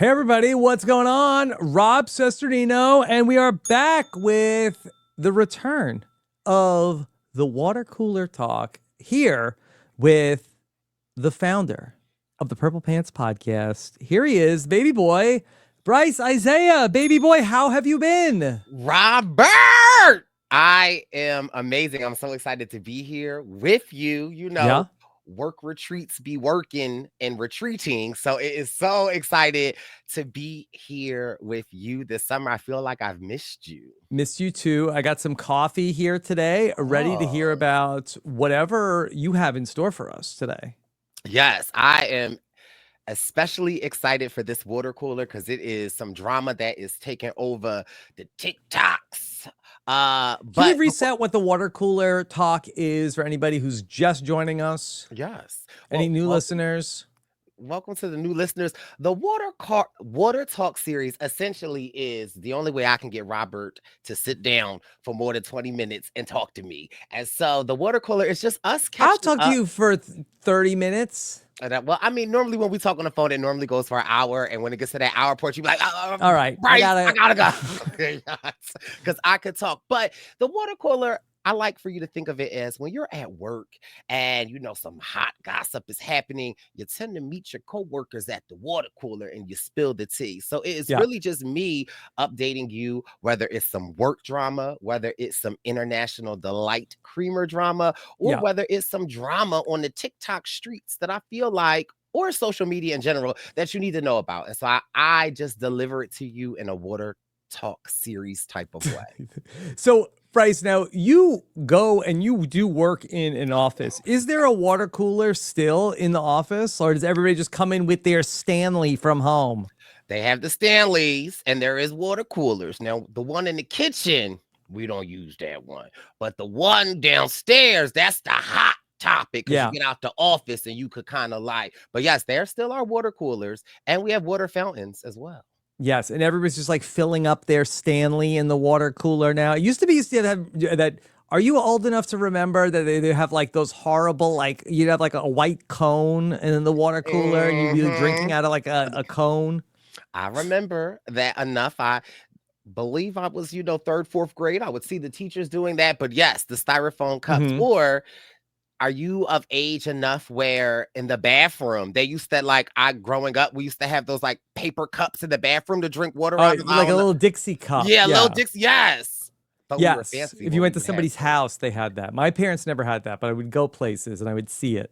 Hey everybody, what's going on? Rob Cesternino, and we are back with the return of the water cooler talk here with the founder of the Purple Pants podcast. Here he is, baby boy, Brice Izyah. Baby boy, how have you been? Robert! I am amazing. I'm so excited to be here with you. Yeah. Work retreats be working and retreating. So it is so excited to be here with you this summer. I feel like I've missed you. Missed you too. I got some coffee here today, ready to hear Oh, about whatever you have in store for us today. yes, I am especially excited for this water cooler because it is some drama that is taking over the TikToks. Can you But reset what the water cooler talk is for anybody who's just joining us? yes, Any well, new welcome. listeners? Welcome to the new listeners. The Water Talk series essentially is the only way I can get Robert to sit down for more than 20 minutes and talk to me. And so the water cooler is just us I'll catching talk to up. you for 30 minutes. Well, I mean, normally when we talk on the phone, it normally goes for an hour. And when it gets to that hour part, you be like, All right. Bryce, I gotta go. Because I could talk. But the water cooler, I like for you to think of it as when you're at work and some hot gossip is happening, you tend to meet your coworkers at the water cooler and you spill the tea. So it is Yeah. really just me updating you, whether it's some work drama, whether it's some international delight creamer drama, or Yeah. whether it's some drama on the TikTok streets that I feel like, or social media in general, that you need to know about. And so I just deliver it to you in a water talk series type of way. So, Bryce, now you go and you do work in an office. Is there a water cooler still in the office, or does everybody just come in with their Stanley from home? They have the Stanleys and there is water coolers. Now, the one in the kitchen, we don't use that one. But the one downstairs, that's the hot topic because you Yeah. get out the office and you could kind of but yes, there still are water coolers and we have water fountains as well. Yes, and everybody's just like filling up their Stanley in the water cooler now. It used to be that. Are you old enough to remember that they have like those horrible, like you'd have like a white cone and in the water cooler and you'd be drinking Mhm. out of like a cone? I remember that enough. I believe I was, third, fourth grade. I would see the teachers doing that. But yes, the styrofoam cups. Mm-hmm. Or are you of age enough where in the bathroom they used to growing up, we used to have those like paper cups in the bathroom to drink water Oh, out of? I like a don't know. little Dixie cup. Yeah, little Yeah. Dixie. Yes. But we were Yes. fancy If you when we went to would have somebody's those. house, they had that. My parents never had that, but I would go places and I would see it.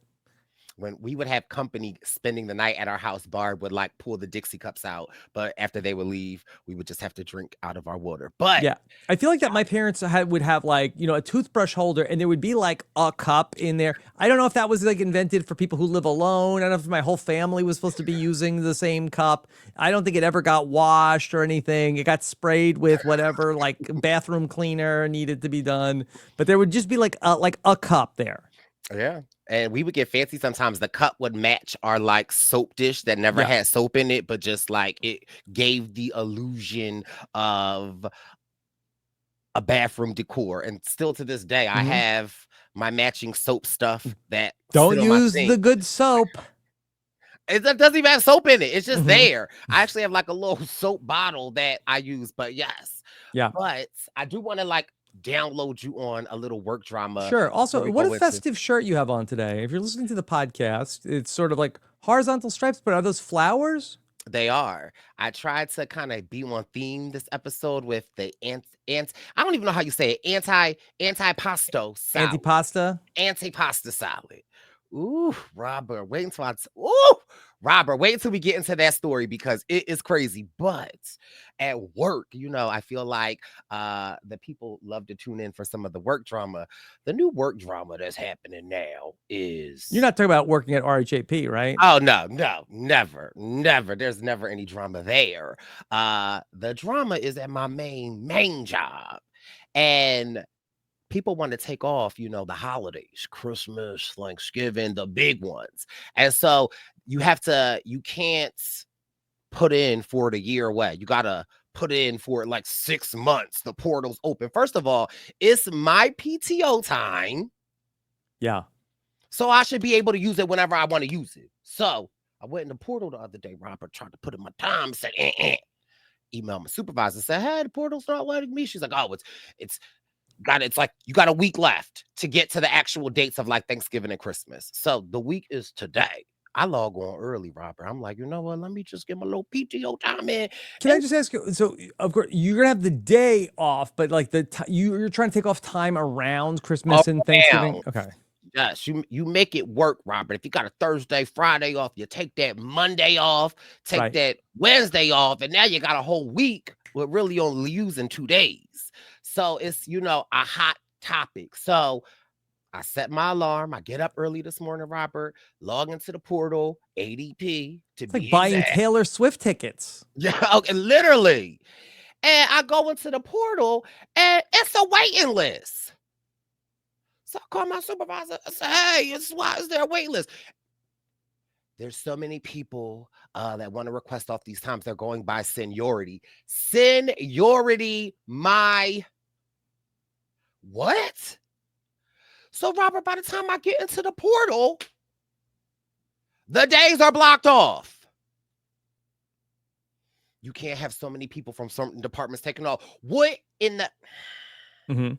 When we would have company spending the night at our house, Barb would pull the Dixie cups out. But after they would leave, we would just have to drink out of our water. But Yeah. I feel like that my parents would have like, a toothbrush holder and there would be like a cup in there. I don't know if that was like invented for people who live alone. I don't know if my whole family was supposed to be using the same cup. I don't think it ever got washed or anything. It got sprayed with whatever like bathroom cleaner needed to be done. But there would just be like a cup there. yeah. And we would get fancy sometimes. The cup would match our soap dish that never Yeah. had soap in it, but just it gave the illusion of a bathroom decor. And still to this day, I Mhm. have my matching soap stuff that sit Don't on my use the sink. good soap. It doesn't even have soap in it. It's just Mhm. there. I actually have a little soap bottle that I use, but yes. Yeah. But I do want to download you on a little work drama Sure. before Also, we what a go into. festive shirt you have on today. If you're listening to the podcast, it's sort of like horizontal stripes, but are those flowers? They are. I tried to kind of be on theme this episode with the I don't even know how you say it. Antipasto salad. Antipasta? Antipasta salad. Ooh, Robert, wait until ooh, Robert, wait until we get into that story because it is crazy. But at work, I feel like the people love to tune in for some of the work drama. The new work drama that's happening now You're is. not talking about working at RHAP, right? Oh no, no, never, never. There's never any drama there. The drama is at my main job. And people want to take off, the holidays, Christmas, Thanksgiving, the big ones. And so you can't put in for the year away. You gotta put in for 6 months. The portal's open. First of all, it's my PTO time. Yeah. So I should be able to use it whenever I want to use it. So I went in the portal the other day, Robert, tried to put in my time, said, email my supervisor, said, hey, the portal's not letting me. She's like, oh, it's like you got a week left to get to the actual dates of like Thanksgiving and Christmas. So the week is today. I log on early, Robert. I'm like, you know what? Let me just get my little PTO time in. Can I just ask you? So, of course, you're gonna have the day off, but like you're trying to take off time around Christmas and Thanksgiving. Okay. Yes, you make it work, Robert. If you got a Thursday, Friday off, you take that Monday off, take that Wednesday off, and now you got a whole week with really only using 2 days. So it's, a hot topic. So I set my alarm. I get up early this morning, Robert, log into the portal, ADP to It's be like buying exact. Taylor Swift tickets. Yeah, okay, literally. And I go into the portal and it's a waiting list. So I call my supervisor. I say, hey, why is there a wait list? There's so many people that want to request off these times. They're going by seniority. Seniority, my what? So, Robert, by the time I get into the portal, the days are blocked off. You can't have so many people from certain departments taking off. What in the... Mm-hmm.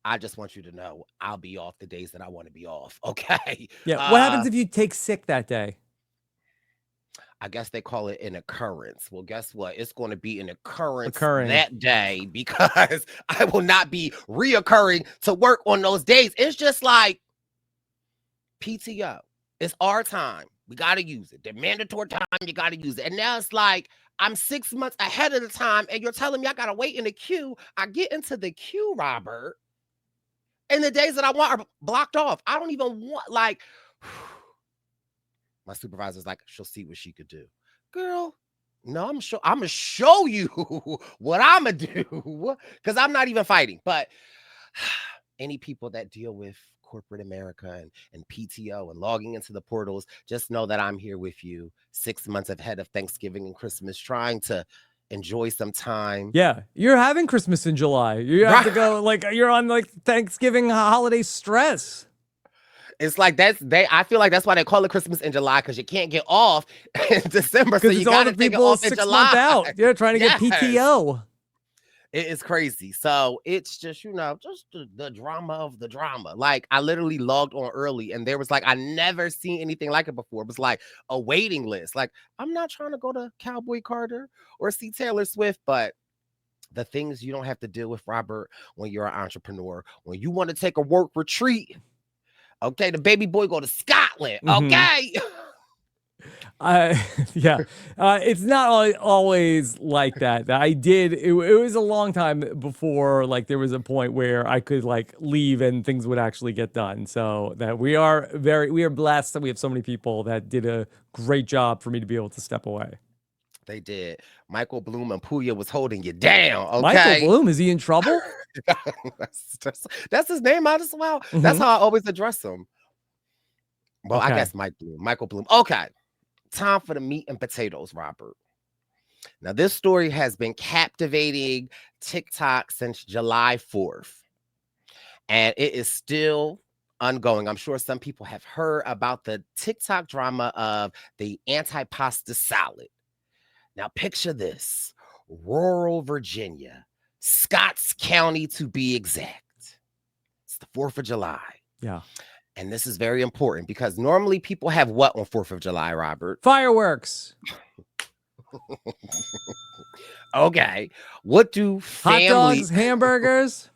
I just want you to know I'll be off the days that I want to be off. Okay. Yeah. What happens if you take sick that day? I guess they call it an occurrence. Well, guess what? It's going to be an occurrence that day because I will not be reoccurring to work on those days. It's just like PTO. It's our time. We got to use it. The mandatory time, you got to use it. And now it's like I'm 6 months ahead of the time and you're telling me I got to wait in the queue. I get into the queue, Robert, and the days that I want are blocked off. I don't even want, like, my supervisor's like, she'll see what she could do. Girl, no, I'm going to show you what I'm going to do because I'm not even fighting. But any people that deal with corporate America and PTO and logging into the portals, just know that I'm here with you 6 months ahead of Thanksgiving and Christmas, trying to enjoy some time. Yeah, you're having Christmas in July. You have to go, like, you're on like Thanksgiving holiday stress. It's like I feel like that's why they call it Christmas in July, because you can't get off in December, so you got to take it off in July. Out. You're trying to get PTO. It is crazy. So it's just, just the drama of the drama. Like, I literally logged on early and there was like, I never seen anything like it before. It was like a waiting list. Like, I'm not trying to go to Cowboy Carter or see Taylor Swift, but the things you don't have to deal with, Robert, when you're an entrepreneur, when you want to take a work retreat. Okay, the baby boy go to Scotland. Okay. Yeah, it's not always like that. It was a long time before like there was a point where I could like leave and things would actually get done. So that we are blessed that we have so many people that did a great job for me to be able to step away. They did. Michael Bloom and Puya was holding you down. Okay. Michael Bloom, is he in trouble? that's his name, might as well. That's how I always address him. Well, okay. I guess Michael Bloom. Okay. Time for the meat and potatoes, Robert. Now, this story has been captivating TikTok since July 4th. And it is still ongoing. I'm sure some people have heard about the TikTok drama of the Antipasto salad. Now, picture this. Rural Virginia, Scotts County to be exact. It's the 4th of July. Yeah. And this is very important because normally people have what on 4th of July, Robert? Fireworks. Okay. What do hot dogs, hamburgers?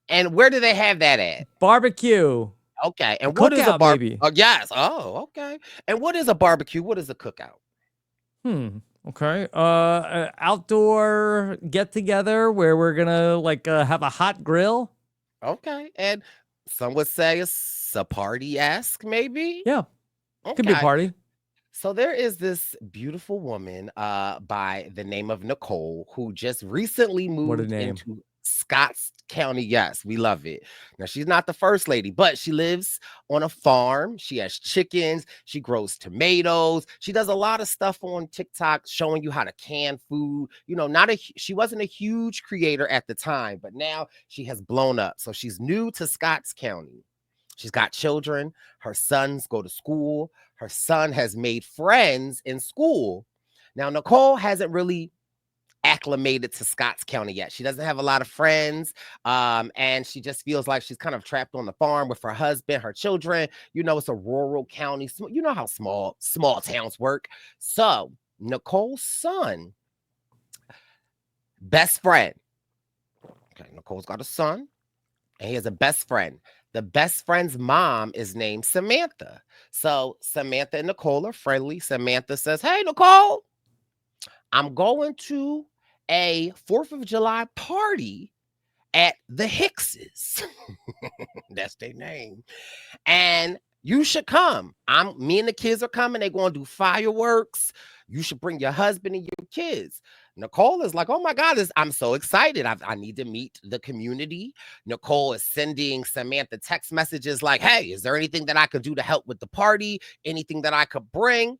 And where do they have that at? Barbecue. Okay. And what is a barbecue? Oh, yes. Oh, okay. And what is a barbecue? What is a cookout? Okay. Outdoor get together where we're gonna like have a hot grill. Okay. And some would say it's a party-esque, maybe. Yeah. Okay. Could be a party. So there is this beautiful woman by the name of Nicole who just recently moved into Scotts County. Yes, we love it. Now, she's not the first lady, but she lives on a farm. She has chickens. She grows tomatoes. She does a lot of stuff on TikTok showing you how to can food. She wasn't a huge creator at the time, but now she has blown up. So she's new to Scotts County. She's got children. Her sons go to school. Her son has made friends in school. Now, Nicole hasn't really acclimated to Scotts County yet. She doesn't have a lot of friends. And she just feels like she's kind of trapped on the farm with her husband, her children. You know, it's a rural county. You know how small towns work. So Nicole's son, best friend. Okay, Nicole's got a son, and he has a best friend. The best friend's mom is named Samantha. So Samantha and Nicole are friendly. Samantha says, "Hey, Nicole, I'm going to a 4th of July party at the Hickses." That's their name. "And you should come. Me and the kids are coming. They're going to do fireworks. You should bring your husband and your kids." Nicole is like, "Oh my God, I'm so excited. I need to meet the community." Nicole is sending Samantha text messages like, "Hey, is there anything that I could do to help with the party? Anything that I could bring?"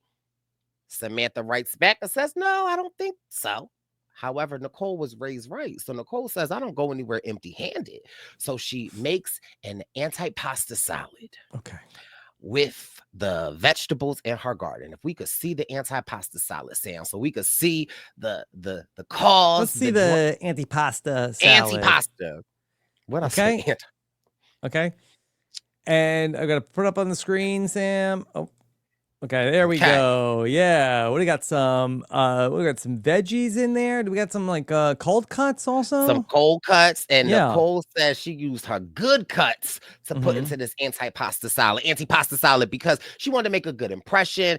Samantha writes back and says, "No, I don't think so." However, Nicole was raised right. So Nicole says, "I don't go anywhere empty handed." So she makes an antipasta salad Okay. with the vegetables in her garden. If we could see the antipasta salad, Sam, so we could see the cause. Let's see the antipasta salad. Antipasta. What I say? Okay. Okay. And I gotta put it up on the screen, Sam. Oh, okay, there we go. Yeah. We got some veggies in there. Do we got some like cold cuts also? Some cold cuts. And Nicole says she used her good cuts to put into this antipasta salad because she wanted to make a good impression.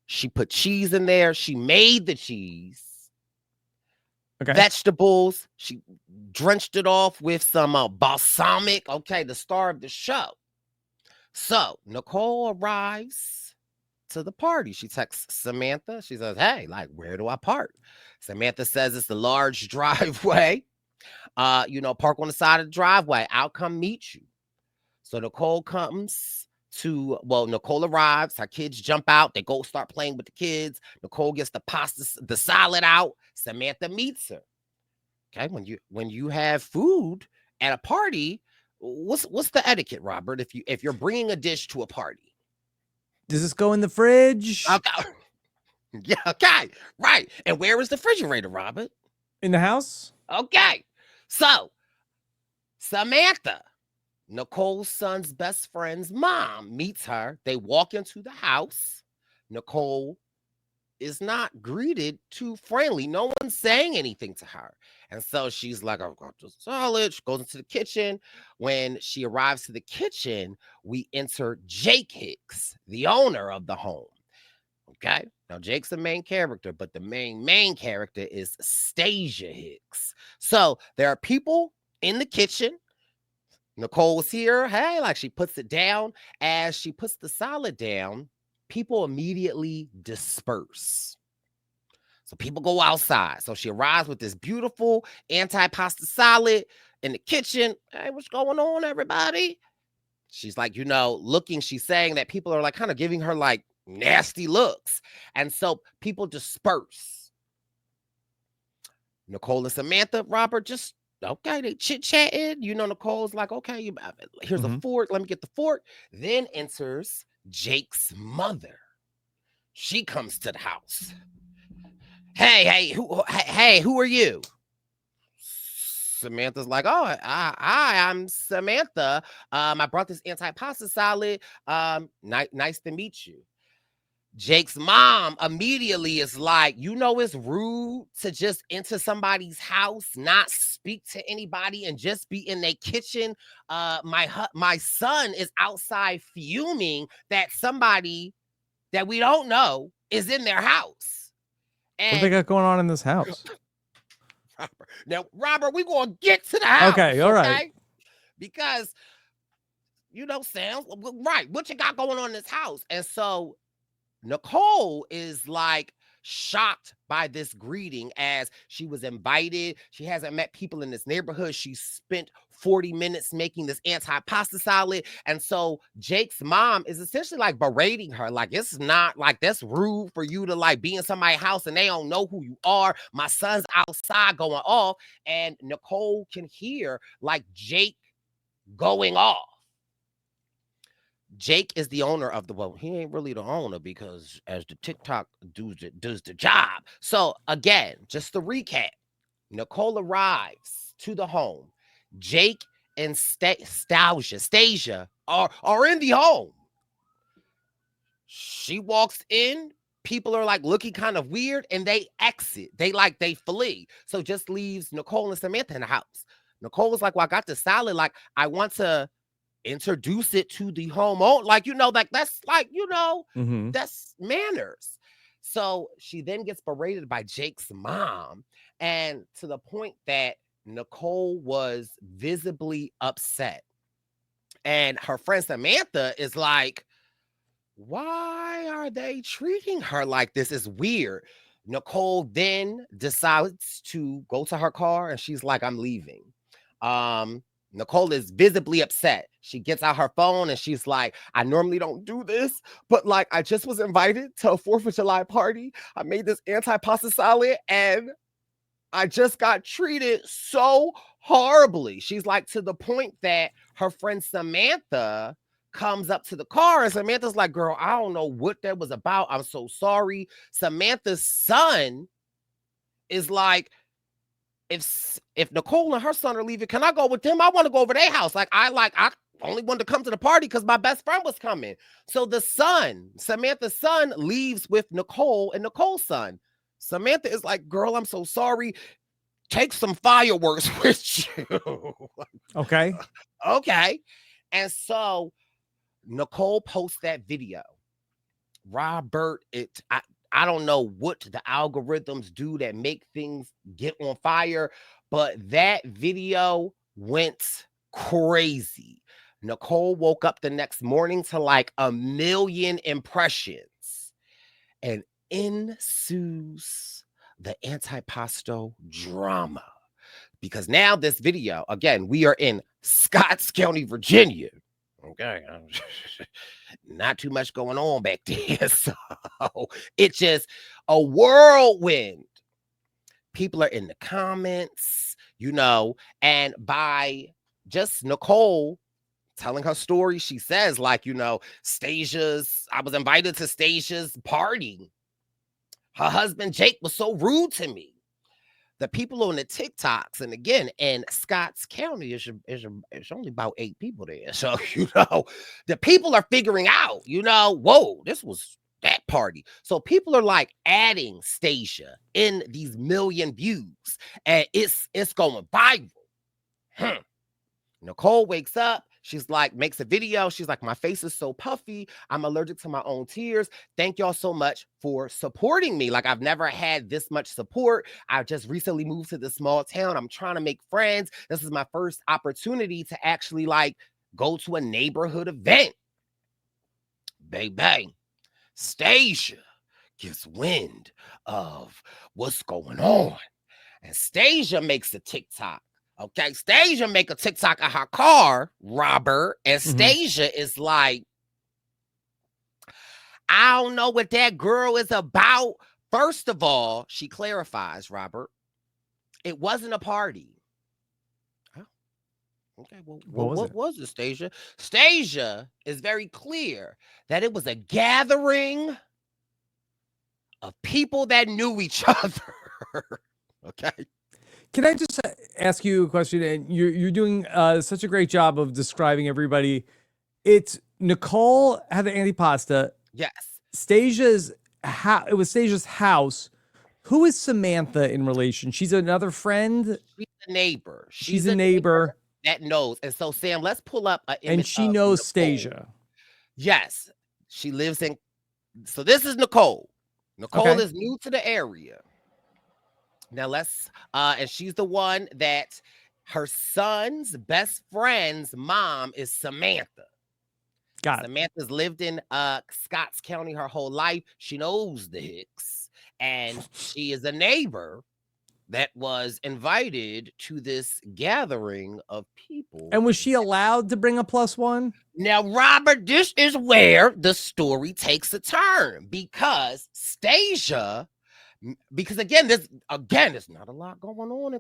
She put cheese in there. She made the cheese. Okay. Vegetables. She drenched it off with some balsamic. Okay, the star of the show. So Nicole arrives to the party. She texts Samantha. She says, "Hey, like, where do I park?" Samantha says it's a large driveway. Park on the side of the driveway. I'll come meet you. So Nicole Nicole arrives. Her kids jump out. They go start playing with the kids. Nicole gets the salad out. Samantha meets her. Okay, when you have food at a party, what's the etiquette, Robert? If you're bringing a dish to a party, does this go in the fridge? Okay. Yeah, okay, right. And where is the refrigerator, Robert? In the house. Okay, so Samantha, Nicole's son's best friend's mom, meets her. They walk into the house. Nicole is not greeted too friendly. No one's saying anything to her. And so she's like, "I've got this salad." She goes into the kitchen. When she arrives to the kitchen, we enter Jake Hicks, the owner of the home. Okay. Now, Jake's the main character, but the main character is Stasia Hicks. So there are people in the kitchen. Nicole's here. Hey, like, she puts it down. As she puts the salad down, people immediately disperse. So people go outside. So she arrives with this beautiful antipasta salad in the kitchen. "Hey, what's going on, everybody?" She's like, looking, she's saying that people are like kind of giving her like nasty looks. And so people disperse. Nicole and Samantha, Robert, just, okay, they chit-chatting. Nicole's like, "Okay, here's a fork. Let me get the fork." Then enters Jake's mother. She comes to the house. Hey, who are you?" Samantha's like, "Oh, hi, I'm Samantha. I brought this antipasta salad. Nice to meet you." Jake's mom immediately is like, "It's rude to just enter somebody's house, not speak to anybody, and just be in their kitchen. My son is outside fuming that somebody that we don't know is in their house." And what they got going on in this house? Now, Robert, we're going to get to the house. Okay, all right. Because, Sam, right, what you got going on in this house? And so Nicole is like shocked by this greeting as she was invited. She hasn't met people in this neighborhood. She spent 40 minutes making this antipasta salad. And so Jake's mom is essentially like berating her. Like, it's not like, that's rude for you to like be in somebody's house and they don't know who you are. My son's outside going off. And Nicole can hear like Jake going off. Jake is the owner of the, well, he ain't really the owner because as the TikTok does the job. So again, just to recap, Nicole arrives to the home. Jake and Stasia are in the home. She walks in. People are like looking kind of weird and they exit. They flee. So just leaves Nicole and Samantha in the house. Nicole was like, well, I got the salad. Like, I want to introduce it to the homeowner. Like, like that's like, Mm-hmm. that's manners. So she then gets berated by Jake's mom, and to the point that Nicole was visibly upset. And her friend Samantha is like, why are they treating her like this? Is weird. Nicole then decides to go to her car and she's like, I'm leaving. Nicole is visibly upset. She gets out her phone and she's like, I normally don't do this, but like I just was invited to a 4th of July party. I made this antipasta salad and I just got treated so horribly. She's like, to the point that her friend Samantha comes up to the car and Samantha's like, girl, I don't know what that was about. I'm so sorry. Samantha's son is like, if Nicole and her son are leaving, can I go with them? I want to go over their house. I only wanted to come to the party because my best friend was coming. So the son, Samantha's son, leaves with Nicole and Nicole's son. Samantha is like, girl, I'm so sorry. Take some fireworks with you. Okay. Okay. And so Nicole posts that video. Robert, I don't know what the algorithms do that make things get on fire, but that video went crazy. Nicole woke up the next morning to like 1 million impressions, and ensues the Antipasto drama. Because now this video, again, we are in Scotts County, Virginia. Okay. Not too much going on back there. So it's just a whirlwind. People are in the comments, and by just Nicole telling her story, she says, like, I was invited to Stasia's party. Her husband, Jake, was so rude to me. The people on the TikToks, and again, in Scotts County, it's only about 8 people there. So, the people are figuring out, whoa, this was that party. So people are like adding Stasia in these 1 million views, and it's going viral. Nicole wakes up. She's like, makes a video. She's like, my face is so puffy. I'm allergic to my own tears. Thank y'all so much for supporting me. Like, I've never had this much support. I just recently moved to this small town. I'm trying to make friends. This is my first opportunity to actually like go to a neighborhood event. Baby, Stasia gets wind of what's going on. And Stasia makes a TikTok. Okay, Stasia make a TikTok of her car, Robert, and Stasia is like, I don't know what that girl is about. First of all, she clarifies, Robert, it wasn't a party. Oh, okay, well, what was it, Stasia? Stasia is very clear that it was a gathering of people that knew each other. Okay. Can I just ask you a question? And you're doing such a great job of describing everybody. It's Nicole had the antipasta. Yes. Stasia's it was Stasia's house. Who is Samantha in relation? She's another friend. She's a neighbor. She's a neighbor that knows. And so, Sam, let's pull up an image. And she knows Nicole. Stasia. Yes, she lives in. So this is Nicole. Nicole is new to the area. Now and she's the one that her son's best friend's mom is Samantha. Got it. Samantha's lived in Scotts County her whole life. She knows the Hicks, and she is a neighbor that was invited to this gathering of people. And was she allowed to bring a +1? Now, Robert, this is where the story takes a turn, because Stasia, because again, there's not a lot going on in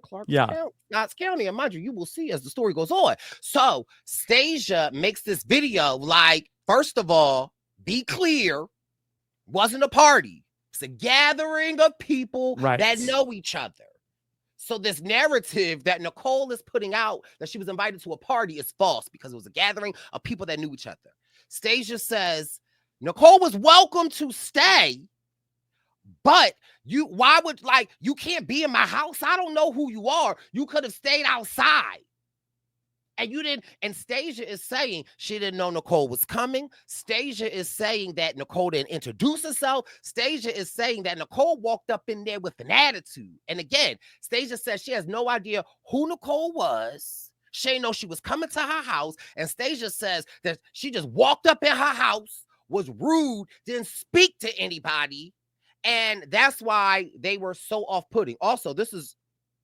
Scotts County. And mind you, you will see as the story goes on. So Stasia makes this video like, First of all, be clear, wasn't a party. It's a gathering of people that know each other. So this narrative that Nicole is putting out that she was invited to a party is false because it was a gathering of people that knew each other. Stasia says Nicole was welcome to stay, but you can't be in my house. I don't know who you are. You could have stayed outside. And you didn't, and Stasia is saying she didn't know Nicole was coming. Stasia is saying that Nicole didn't introduce herself. Stasia is saying that Nicole walked up in there with an attitude. And again, Stasia says she has no idea who Nicole was. She didn't know she was coming to her house. And Stasia says that she just walked up in her house, was rude, didn't speak to anybody. And that's why they were so off-putting. Also, this is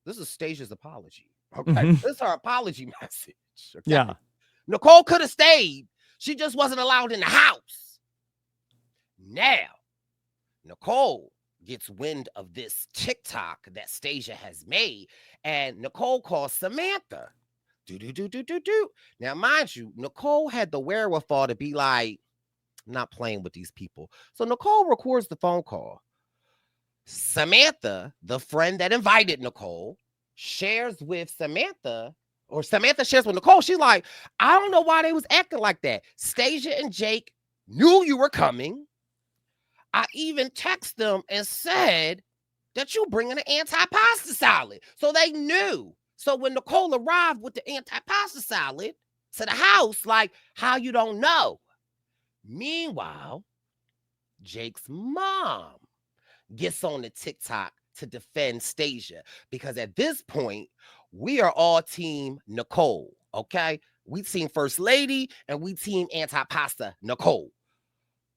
Stasia's apology. Okay, this is her apology message. Okay? Yeah. Nicole could have stayed. She just wasn't allowed in the house. Now, Nicole gets wind of this TikTok that Stasia has made, and Nicole calls Samantha. Do. Now, mind you, Nicole had the wherewithal to be like, I'm not playing with these people. So Nicole records the phone call. Samantha, the friend that invited Nicole, shares with Samantha, or Samantha shares with Nicole. She's like, I don't know why they was acting like that. Stasia and Jake knew you were coming. I even texted them and said that you bringing an antipasta salad. So they knew. So when Nicole arrived with the antipasta salad to the house, like, how you don't know? Meanwhile, Jake's mom gets on the TikTok to defend Stasia, because at this point, we are all team Nicole, okay? We team First Lady and we team Antipasta Nicole.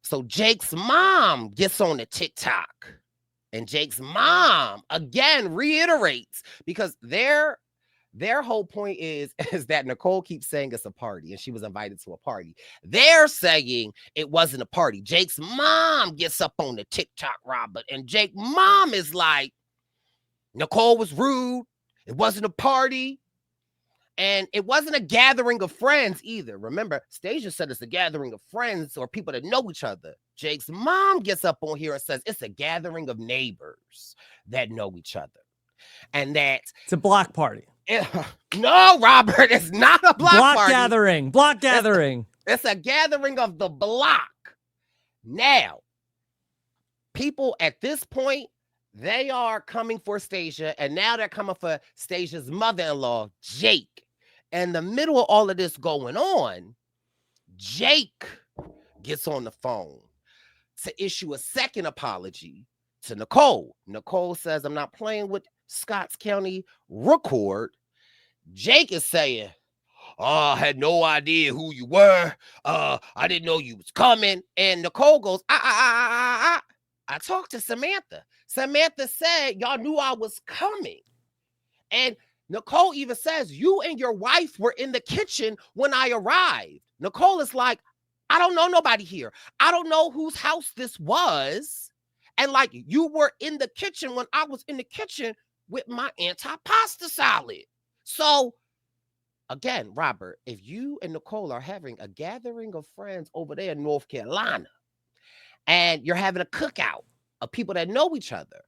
So Jake's mom gets on the TikTok, and Jake's mom again reiterates, because their whole point is that Nicole keeps saying it's a party and she was invited to a party. They're saying it wasn't a party. Jake's mom gets up on the TikTok, Robert, and Jake's mom is like, Nicole was rude. It wasn't a party. And it wasn't a gathering of friends either. Remember, Stasia said it's a gathering of friends or people that know each other. Jake's mom gets up on here and says it's a gathering of neighbors that know each other. And that it's a block party. No, Robert, it's not a block party. Block gathering. It's a gathering of the block. Now, people at this point, they are coming for Stasia, and now they're coming for Stasia's mother-in-law, Jake. In the middle of all of this going on, Jake gets on the phone to issue a second apology to Nicole. Nicole says, I'm not playing with Scotts County record. Jake is saying, I had no idea who you were. I didn't know you was coming. And Nicole goes, I talked to Samantha. Samantha said y'all knew I was coming. And Nicole even says, you and your wife were in the kitchen when I arrived. Nicole is like, I don't know nobody here. I don't know whose house this was. And like, you were in the kitchen when I was in the kitchen with my antipasta salad. So again, Robert, if you and Nicole are having a gathering of friends over there in North Carolina, and you're having a cookout of people that know each other,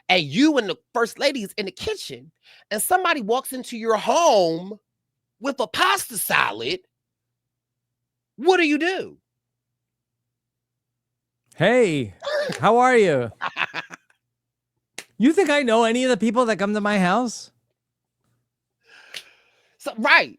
and you and the First Lady is in the kitchen, and somebody walks into your home with a pasta salad, what do you do? Hey, how are you? You think I know any of the people that come to my house? So, right.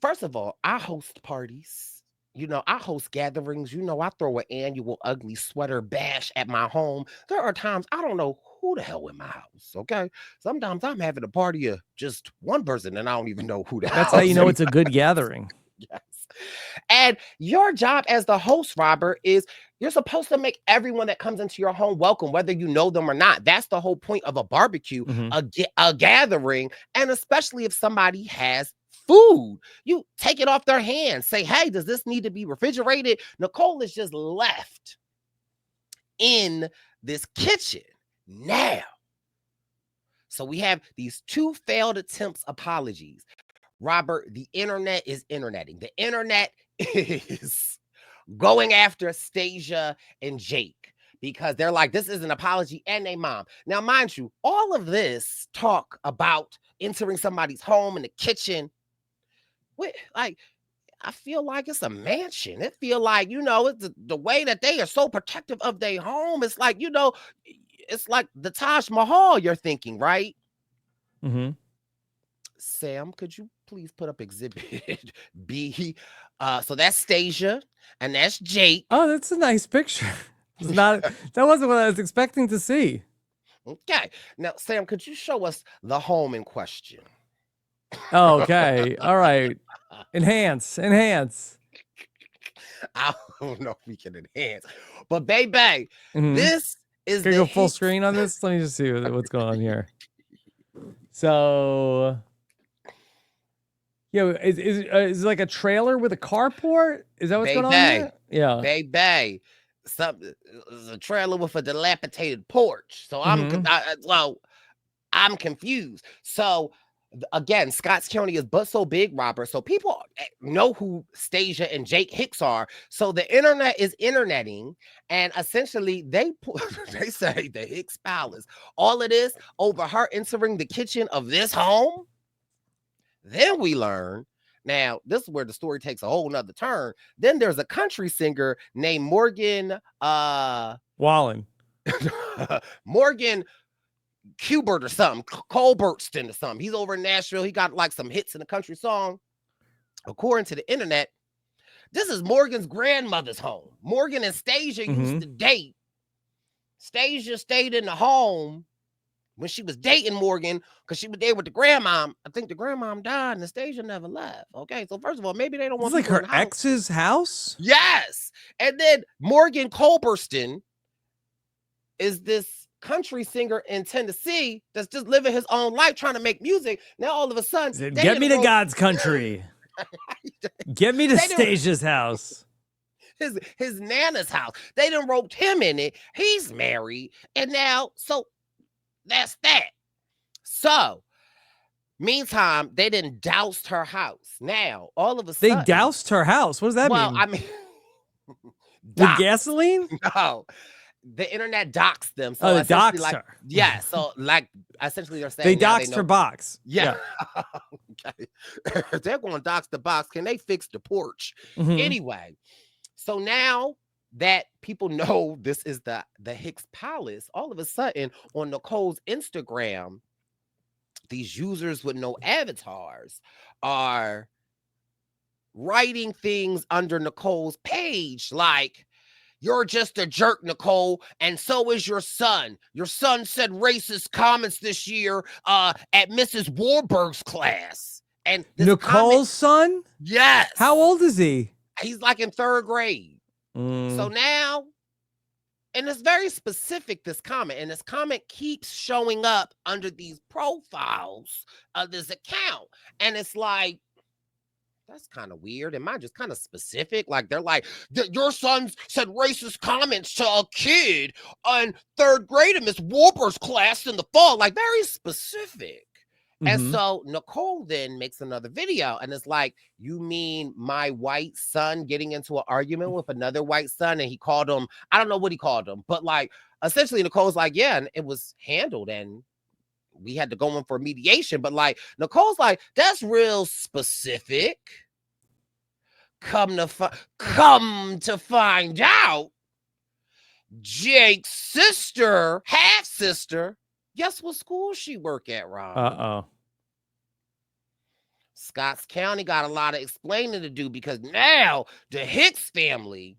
First of all, I host parties. You know, I host gatherings. You know, I throw an annual ugly sweater bash at my home. There are times I don't know who the hell in my house, okay? Sometimes I'm having a party of just one person and I don't even know who the hell. That's how you know it's a good gathering. Yes. And your job as the host, Robert, is you're supposed to make everyone that comes into your home welcome, whether you know them or not. That's the whole point of a barbecue, a gathering, and especially if somebody has food, you take it off their hands. Say, hey, does this need to be refrigerated? Nicole is just left in this kitchen now. So we have these two failed attempts apologies. Robert, the internet is interneting. The internet is going after Stasia and Jake because they're like, this is an apology and a mom. Now, mind you, all of this talk about entering somebody's home in the kitchen, like, I feel like it's a mansion. It feel like, it's the way that they are so protective of their home. It's like, it's like the Taj Mahal you're thinking, right? Mm-hmm. Sam, could you please put up exhibit B? So that's Stasia and that's Jake. Oh, that's a nice picture. It's not. That wasn't what I was expecting to see. Okay. Now, Sam, could you show us the home in question? Oh, okay. All right. Enhance. I don't know if we can enhance, but baby, Mm-hmm. this is Can I the go full Hicks. screen on this? Let me just see what's going on here. So, yeah, is it like a trailer with a carport? Is that what's going on here? Yeah. Baby, something a trailer with a dilapidated porch. So Mm-hmm. I'm confused. So again, Scotts County is but so big, Robert. So people know who Stasia and Jake Hicks are. So the internet is interneting, and essentially they they say the Hicks Palace. All of this over her entering the kitchen of this home. Then we learn. Now, this is where the story takes a whole nother turn. Then there's a country singer named Morgan Wallen. Morgan Cubert or something, Colbertston or something. He's over in Nashville. He got like some hits in the country song. According to the internet, this is Morgan's grandmother's home. Morgan and Stasia used to date. Stasia stayed in the home when she was dating Morgan because she was there with the grandmom. I think the grandmom died and Stasia never left. Okay, so first of all, maybe they don't want This is like people in her the house. ex's house? Yes. And then Morgan Colberston is this country singer in Tennessee that's just living his own life trying to make music. Now all of a sudden, Get me to God's country. Get me to Stasia's house. His nana's house. They done roped him in it. He's married. And now, so that's that. So, meantime, they didn't doused her house. Now, all of a sudden. They doused her house? What does that mean? Well, I mean. With gasoline? No. The internet doxed them. So they doxed her. Yeah. So, like, essentially they're saying they doxed her box. Yeah. Okay. If they're going to dox the box, can they fix the porch? Mm-hmm. Anyway, so now that people know this is the Hicks Palace, all of a sudden on Nicole's Instagram, these users with no avatars are writing things under Nicole's page like, "You're just a jerk, Nicole, and so is your son. Your son said racist comments this year at Mrs. Warburg's class." And Nicole's son? Yes. How old is he? He's like in 3rd grade. So now, and it's very specific, this comment, and this comment keeps showing up under these profiles of this account. And it's like, that's kind of weird. And mine just kind of specific. Like they're like, your son said racist comments to a kid in 3rd grade in Miss Warburg's class in the fall. Like very specific. And so Nicole then makes another video and it's like, you mean my white son getting into an argument with another white son? And he called him, I don't know what he called him, but like essentially Nicole's like, yeah, and it was handled and we had to go in for mediation. But like Nicole's like, that's real specific. Come to find out, Jake's sister, half sister, guess what school she work at, Rob? Scotts County got a lot of explaining to do because now the Hicks family,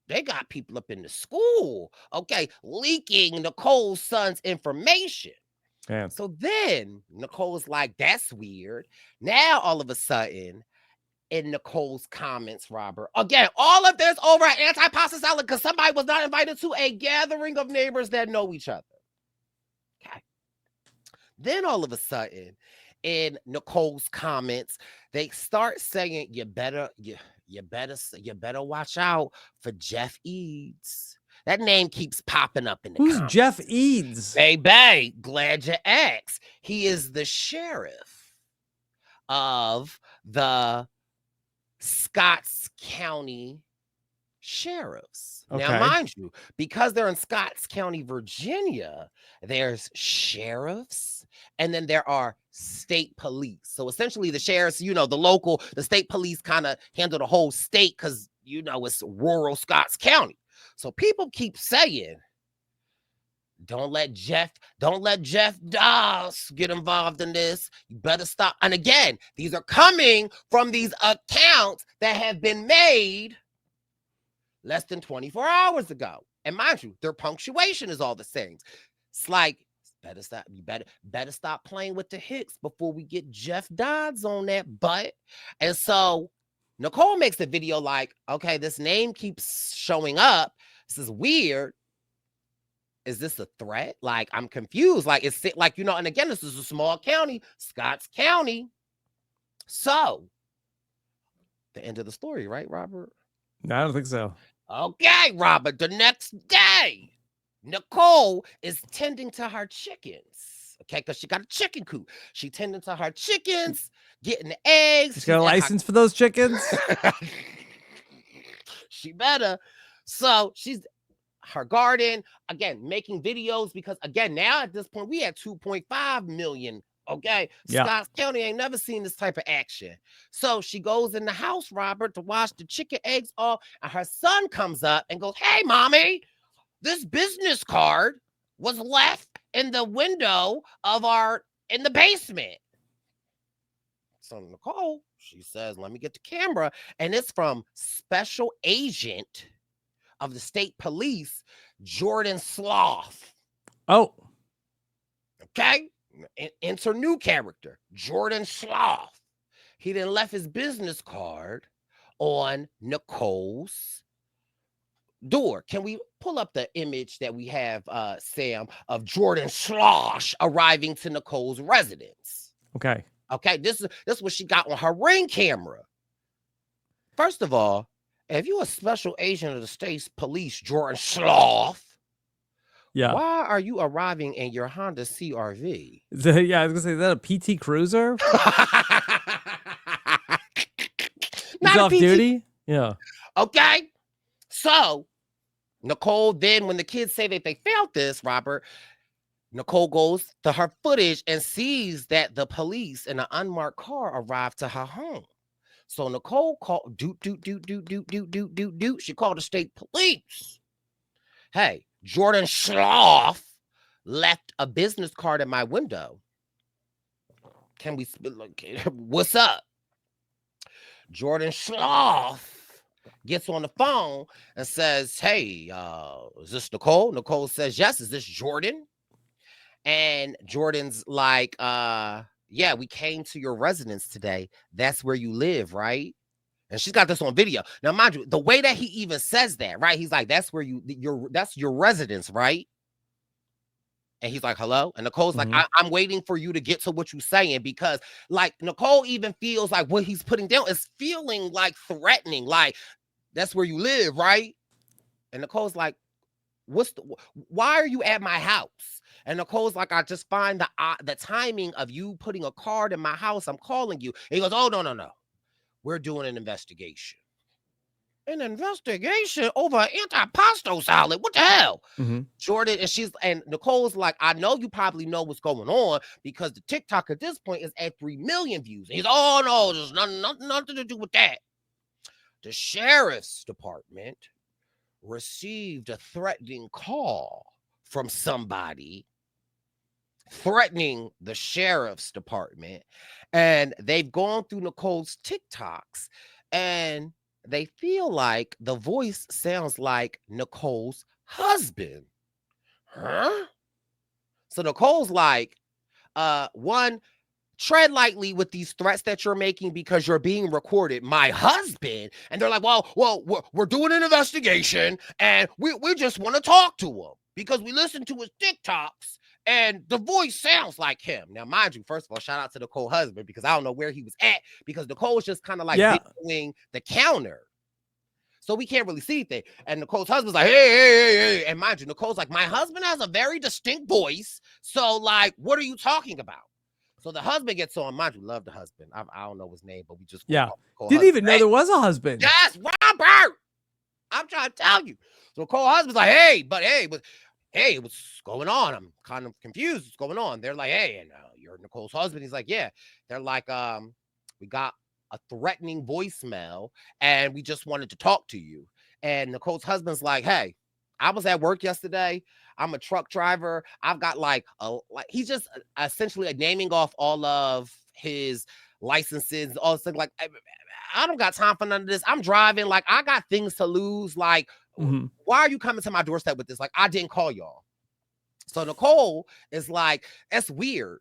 they got people up in the school, okay, leaking Nicole's son's information. Yeah. So then Nicole's like, that's weird. Now all of a sudden, in Nicole's comments, Robert, again, all of this over at Antipasto salad because somebody was not invited to a gathering of neighbors that know each other. Okay. Then all of a sudden, in Nicole's comments, they start saying, you better watch out for Jeff Eads. That name keeps popping up in the comments. Who's Jeff Eads? Baby, glad you asked. He is the sheriff of the Scotts County sheriffs. Now, Okay. mind you, because they're in Scotts County, Virginia, there's sheriffs and then there are state police. So essentially, the sheriffs, the state police kind of handle the whole state because, it's rural Scotts County. So people keep saying, don't let Jeff Doss get involved in this. You better stop. And again, these are coming from these accounts that have been made less than 24 hours ago. And mind you, their punctuation is all the same. It's like, you better stop playing with the Hicks before we get Jeff Dodds on that butt. And so Nicole makes a video like, okay, this name keeps showing up. This is weird. Is this a threat? Like, I'm confused. Like, it's like, and again, this is a small county, Scotts County. So the end of the story, right, Robert? No, I don't think so. Okay, Robert, the next day, Nicole is tending to her chickens. Okay, because she got a chicken coop. She tending to her chickens, getting the eggs. She's got a license for those chickens? She better. So she's her garden, again, making videos because, again, now at this point, we had 2.5 million. Okay. Yeah. Scotts County ain't never seen this type of action. So she goes in the house, Robert, to wash the chicken eggs off. And her son comes up and goes, "Hey, mommy, this business card was left in the window in the basement." So Nicole, she says, "Let me get the camera." And it's from Special Agent of the state police, Jordan Sloth. Oh. Okay. Enter new character, Jordan Sloth. He then left his business card on Nicole's door. Can we pull up the image that we have, Sam, of Jordan Sloth arriving to Nicole's residence? Okay. Okay, this is what she got on her Ring camera. First of all, if you're a special agent of the state's police, Jordan Sloth, yeah, why are you arriving in your Honda CRV? Yeah, I was gonna say, is that a PT Cruiser? He's off duty? Yeah. Okay. So Nicole, then when the kids say that they felt this, Robert, Nicole goes to her footage and sees that the police in an unmarked car arrived to her home. So Nicole called She called the state police. Hey, Jordan Sloth left a business card in my window. Can we what's up? Jordan Sloth gets on the phone and says, "Hey, is this Nicole?" Nicole says, "Yes." "Is this Jordan?" And Jordan's like, "Yeah, we came to your residence today. That's where you live, right?" And she's got this on video. Now, mind you, the way that he even says that, right? He's like, "That's where that's your residence, right?" And he's like, "Hello?" And Nicole's like, I'm waiting for you to get to what you're saying, because like Nicole even feels like what he's putting down is feeling like threatening, like, "That's where you live, right?" And Nicole's like, why are you at my house? And Nicole's like, "I just find the timing of you putting a card in my house. I'm calling you." And he goes, "Oh, no. We're doing an investigation." An investigation over Antipasto salad? What the hell? Jordan, and Nicole's like, "I know you probably know what's going on because the TikTok at this point is at 3 million views." And he's, "Oh, no, there's nothing to do with that." The sheriff's department received a threatening call from somebody threatening the sheriff's department, and they've gone through Nicole's TikToks, and they feel like the voice sounds like Nicole's husband. Huh? So Nicole's like, one, tread lightly with these threats that you're making because you're being recorded. My husband. And they're like, well, we're doing an investigation and we just want to talk to him because we listened to his TikToks and the voice sounds like him. Now, mind you, first of all, shout out to Nicole's husband, because I don't know where he was at, because Nicole was just kind of like videoing the counter. So we can't really see anything. And Nicole's husband's like, hey. And mind you, Nicole's like, "My husband has a very distinct voice. So like, what are you talking about?" So the husband gets on. Mind you, love the husband. I don't know his name, but we just didn't even know there was a husband. Yes, Robert. I'm trying to tell you. So Nicole's husband's like, hey, what's going on? I'm kind of confused. What's going on? They're like, hey, and you're Nicole's husband. He's like, yeah. They're like, we got a threatening voicemail, and we just wanted to talk to you. And Nicole's husband's like, hey, I was at work yesterday. I'm a truck driver. I've got he's just essentially naming off all of his licenses, all this thing. Like, I don't got time for none of this. I'm driving. Like, I got things to lose. Like, why are you coming to my doorstep with this? Like, I didn't call y'all. So Nicole is like, that's weird.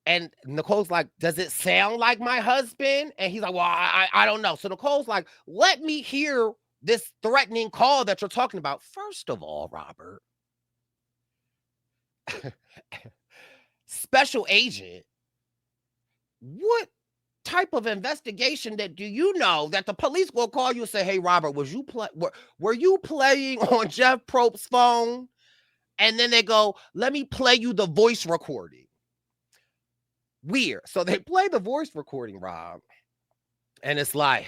And Nicole's like, does it sound like my husband? And he's like, well, I don't know. So Nicole's like, let me hear this threatening call that you're talking about. First of all, Robert, special agent, what type of investigation that do you know that the police will call you and say, hey, Robert, were you playing on Jeff Probst's phone? And then they go, let me play you the voice recording. Weird. So they play the voice recording, Rob. And it's like,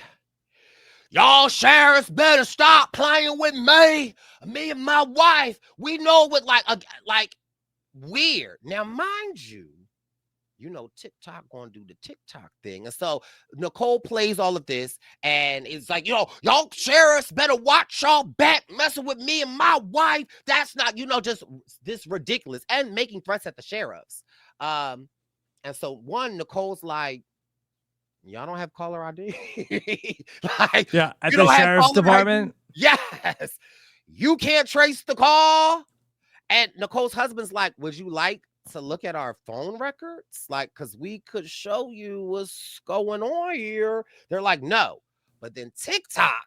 y'all sheriffs better stop playing with me. Me and my wife, we know what like weird. Now, mind you, TikTok gonna do the TikTok thing. And so Nicole plays all of this, and it's like, y'all sheriffs better watch y'all back messing with me and my wife. That's not, just this ridiculous, and making threats at the sheriffs. And so Nicole's like, y'all don't have caller ID? Like, yeah, at the sheriff's department? Yes. You can't trace the call. And Nicole's husband's like, would you like to look at our phone records? Like, because we could show you what's going on here. They're like, no. But then TikTok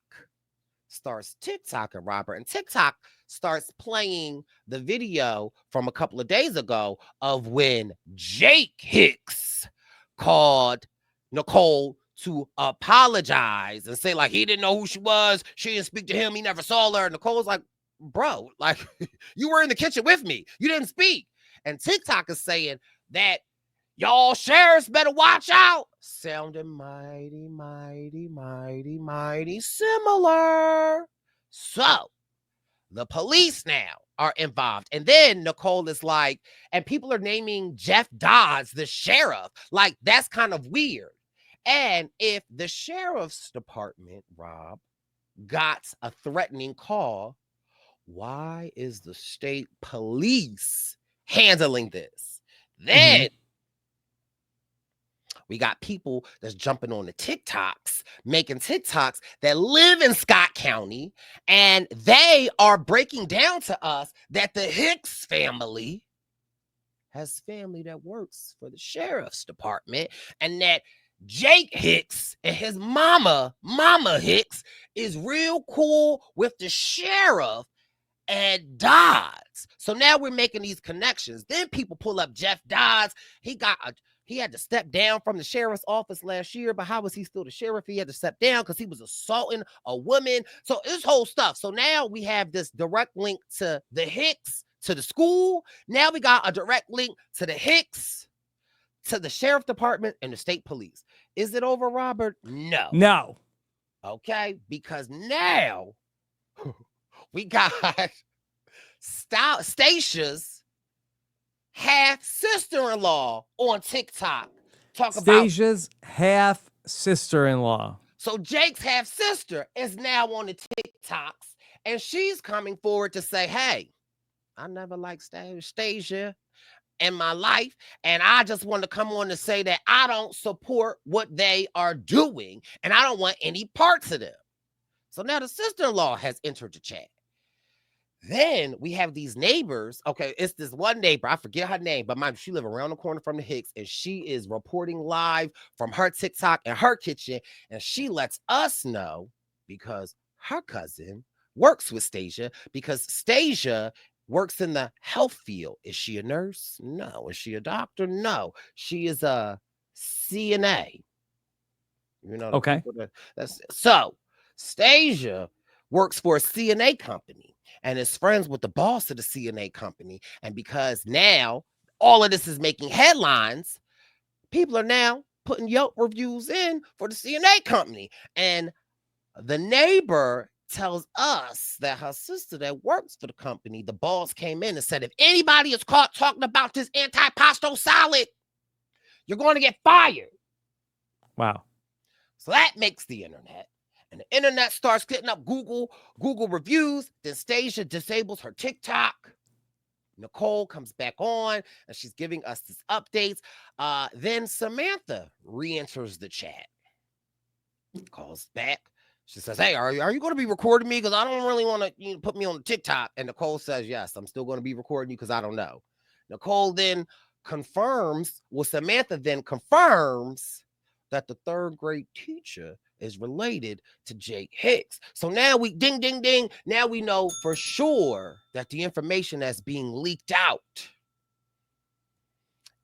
starts TikToking, Robert. And TikTok starts playing the video from a couple of days ago of when Jake Hicks called Nicole to apologize and say, like, he didn't know who she was. She didn't speak to him. He never saw her. And Nicole's like, bro, like, you were in the kitchen with me. You didn't speak. And TikTok is saying that y'all sheriffs better watch out. Sounding mighty, mighty, mighty, mighty similar. So the police now are involved. And then Nicole is like, and people are naming Jeff Dodds the sheriff. Like, that's kind of weird. And if the sheriff's department, Rob, got a threatening call, why is the state police handling this? Then we got people that's jumping on the TikToks, making TikToks that live in Scott County, and they are breaking down to us that the Hicks family has family that works for the sheriff's department, and that Jake Hicks and his mama Hicks, is real cool with the sheriff and Dodds. So now we're making these connections. Then people pull up Jeff Dodds. He had to step down from the sheriff's office last year, but how was he still the sheriff? He had to step down because he was assaulting a woman. So this whole stuff. So now we have this direct link to the Hicks, to the school. Now we got a direct link to the Hicks, to the sheriff department, and the state police. Is it over, Robert? No. No. Okay, because now we got Stasia's half sister-in-law on TikTok. Stasia's half sister-in-law. So Jake's half sister is now on the TikToks, and she's coming forward to say, hey, I never liked Stasia in my life, and I just want to come on to say that I don't support what they are doing, and I don't want any parts of them. So now the sister-in-law has entered the chat. Then we have these neighbors. Okay, it's this one neighbor. I forget her name, but she lives around the corner from the Hicks, and she is reporting live from her TikTok in her kitchen, and she lets us know because her cousin works with Stasia, because Stasia works in the health field. Is she a nurse? No. Is she a doctor? No. She is a CNA. Okay. So Stasia works for a CNA company and is friends with the boss of the CNA company. And because now all of this is making headlines, people are now putting Yelp reviews in for the CNA company. And the neighbor tells us that her sister that works for the company, the boss came in and said, if anybody is caught talking about this antipasto salad, you're going to get fired. Wow. So that makes the internet. And the internet starts getting up Google reviews. Then Stasia disables her TikTok. Nicole comes back on and she's giving us these updates. Then Samantha re-enters the chat. Calls back. She says, hey, are you going to be recording me? Because I don't really want to put me on TikTok. And Nicole says, yes, I'm still going to be recording you because I don't know. Nicole then confirms, Samantha then confirms that the third grade teacher is related to Jake Hicks. So now we ding, ding, ding. Now we know for sure that the information that's being leaked out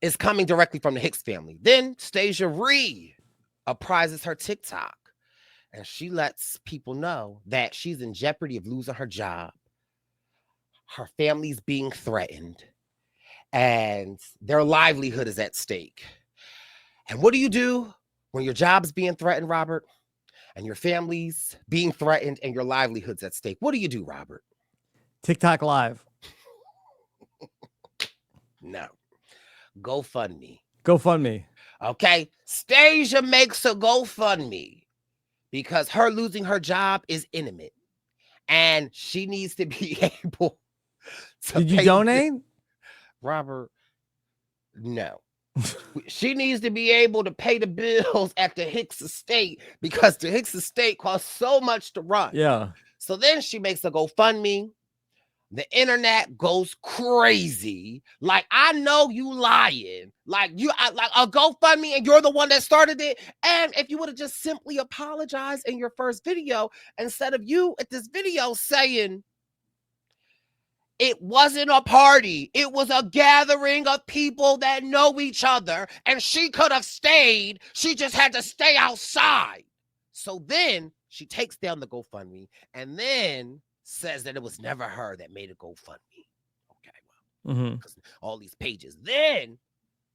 is coming directly from the Hicks family. Then Stasia apprises her TikTok. And she lets people know that she's in jeopardy of losing her job. Her family's being threatened. And their livelihood is at stake. And what do you do when your job's being threatened, Robert? And your family's being threatened and your livelihood's at stake? What do you do, Robert? TikTok Live. No. GoFundMe. GoFundMe. Okay. Stasia makes a GoFundMe. Because her losing her job is intimate. And she needs to be able to Did you donate? Robert, no. She needs to be able to pay the bills at the Hicks estate because the Hicks estate costs so much to run. Yeah. So then she makes a GoFundMe. The internet goes crazy. Like, I know you lying. Like a GoFundMe and you're the one that started it. And if you would have just simply apologized in your first video, instead of you at this video saying it wasn't a party, it was a gathering of people that know each other, and she could have stayed. She just had to stay outside. So then she takes down the GoFundMe and then says that it was never her that made a GoFundMe. Okay, well, because all these pages. Then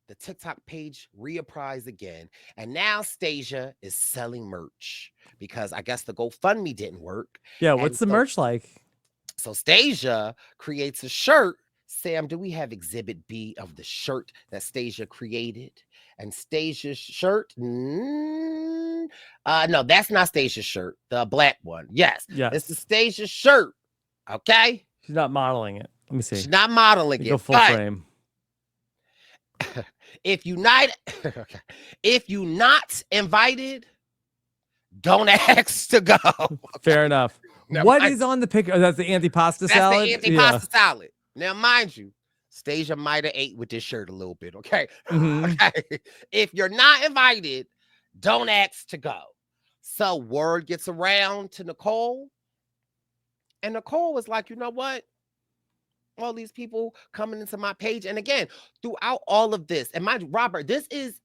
the TikTok page reapprised again, and now Stasia is selling merch because I guess the GoFundMe didn't work. Yeah, what's the merch like? So Stasia creates a shirt. Sam, do we have Exhibit B of the shirt that Stasia created? And Stasia's shirt? No, that's not Stasia's shirt. The black one. Yes. This is Stasia's shirt. Okay? She's not modeling it. Let me see. She's not modeling it. Go full frame. If you not invited, don't ask to go. Okay. Fair enough. Now, what is on the picture? Oh, that's the antipasta salad? That's the antipasta salad. Now, mind you, Stasia might have ate with this shirt a little bit, okay? Okay. If you're not invited, don't ask to go. So word gets around to Nicole. And Nicole was like, you know what? All these people coming into my page. And again, throughout all of this, and mind you, Robert, this is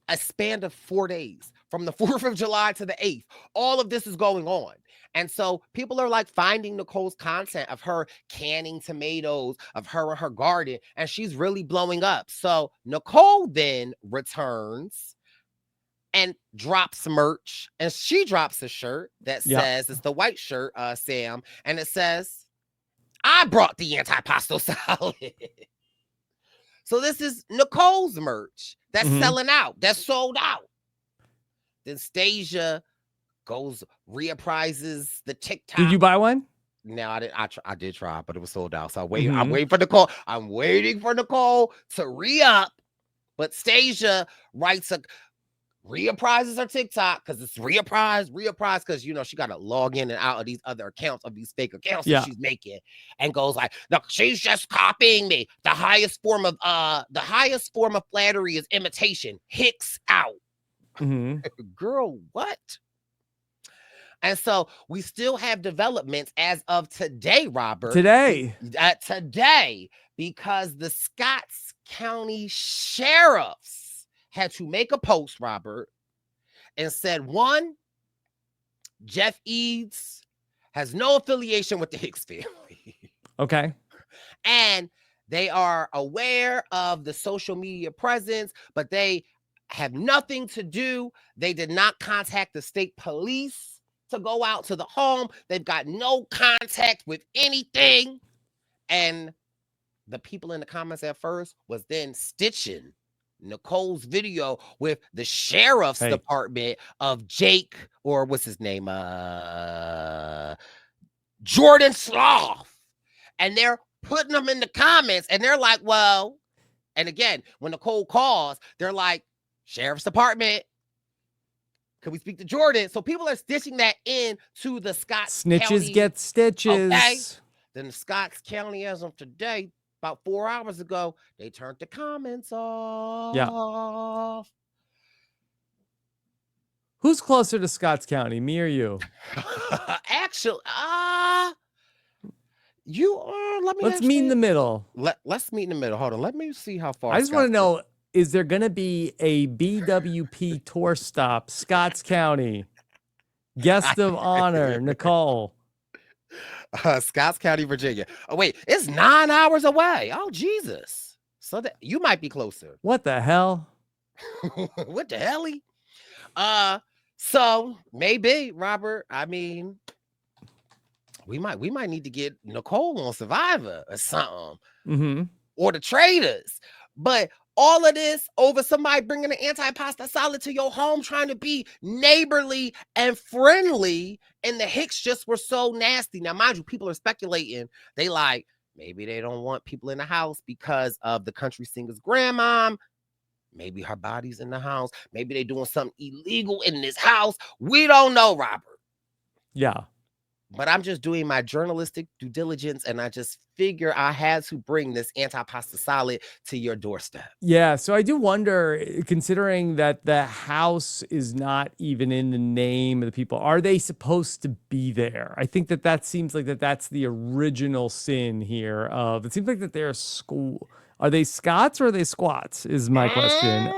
a span of 4 days. From the 4th of July to the 8th, all of this is going on. And so people are like finding Nicole's content of her canning tomatoes, of her in her garden, and she's really blowing up. So Nicole then returns and drops merch, and she drops a shirt that says, it's the white shirt, Sam, and it says, I brought the antipasto salad. So this is Nicole's merch that's selling out, that's sold out. Then Stasia goes reapprises the TikTok. Did you buy one? No, I didn't. I did try, but it was sold out. So I'm waiting for Nicole. I'm waiting for Nicole to re-up. But Stasia reapprises her TikTok because it's reapprise because she got to log in and out of these other accounts, of these fake accounts that she's making, and goes like, look, she's just copying me. The highest form of flattery is imitation. Hicks out. Girl, what? And so we still have developments as of today, Robert. Today, because the Scotts County sheriffs had to make a post, Robert, and said, one, Jeff Eads has no affiliation with the Hicks family. Okay. And they are aware of the social media presence, but they have nothing to do. They did not contact the state police to go out to the home. They've got no contact with anything. And the people in the comments at first was then stitching Nicole's video with the sheriff's Hey. department of Jake, or what's his name? Jordan Sloth. And they're putting them in the comments, and they're like, well, and again, when Nicole calls, they're like, sheriff's department, can we speak to Jordan? So people are stitching that in to the Scott Snitches County. get stitches. Okay. Then the Scotts County, as of today, about 4 hours ago, they turned the comments off. Yeah. Who's closer to Scotts County, me or you? Actually, you are. Let's meet in the middle. Let's meet in the middle. Hold on. Let me see how far. I just want to know, is there going to be a BWP tour stop, Scotts County? Guest of honor, Nicole. Scotts County, Virginia. Oh, wait, it's 9 hours away. Oh, Jesus. So that you might be closer. What the hell? What the hell? So maybe, Robert, I mean, we might need to get Nicole on Survivor or something. Mm-hmm. Or the Traders. But all of this over somebody bringing an Antipasta salad to your home, trying to be neighborly and friendly, and the Hicks just were so nasty. Now, mind you, people are speculating. They like, maybe they don't want people in the house because of the country singer's grandmom. Maybe her body's in the house. Maybe they're doing something illegal in this house. We don't know, Robert. Yeah. But I'm just doing my journalistic due diligence, and I just figure I had to bring this Antipasta salad to your doorstep. Yeah, so I do wonder, considering that the house is not even in the name of the people, are they supposed to be there? I think that seems like that's the original sin here. It seems like that they're school. Are they Scots or are they squats? Is my question.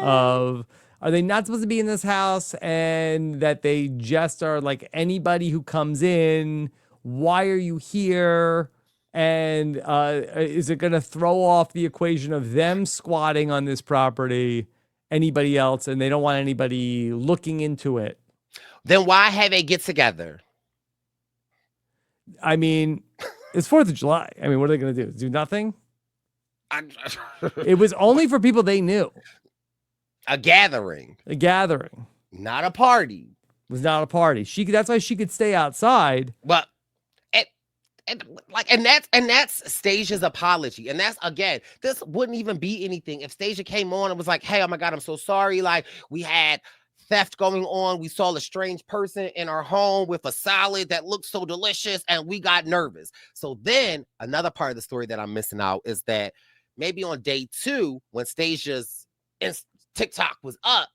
Are they not supposed to be in this house, and that they just are like anybody who comes in? Why are you here? And is it going to throw off the equation of them squatting on this property, anybody else, and they don't want anybody looking into it? Then why have a get together? I mean, it's 4th of July. I mean, what are they going to do? Do nothing? It was only for people they knew. A gathering. A gathering. Not a party. It was not a party. That's why she could stay outside. Well, and that's Stasia's apology. And that's, again, this wouldn't even be anything if Stasia came on and was like, hey, oh my God, I'm so sorry. Like, we had theft going on. We saw a strange person in our home with a salad that looked so delicious, and we got nervous. So then another part of the story that I'm missing out is that maybe on day 2, when Stasia's TikTok was up,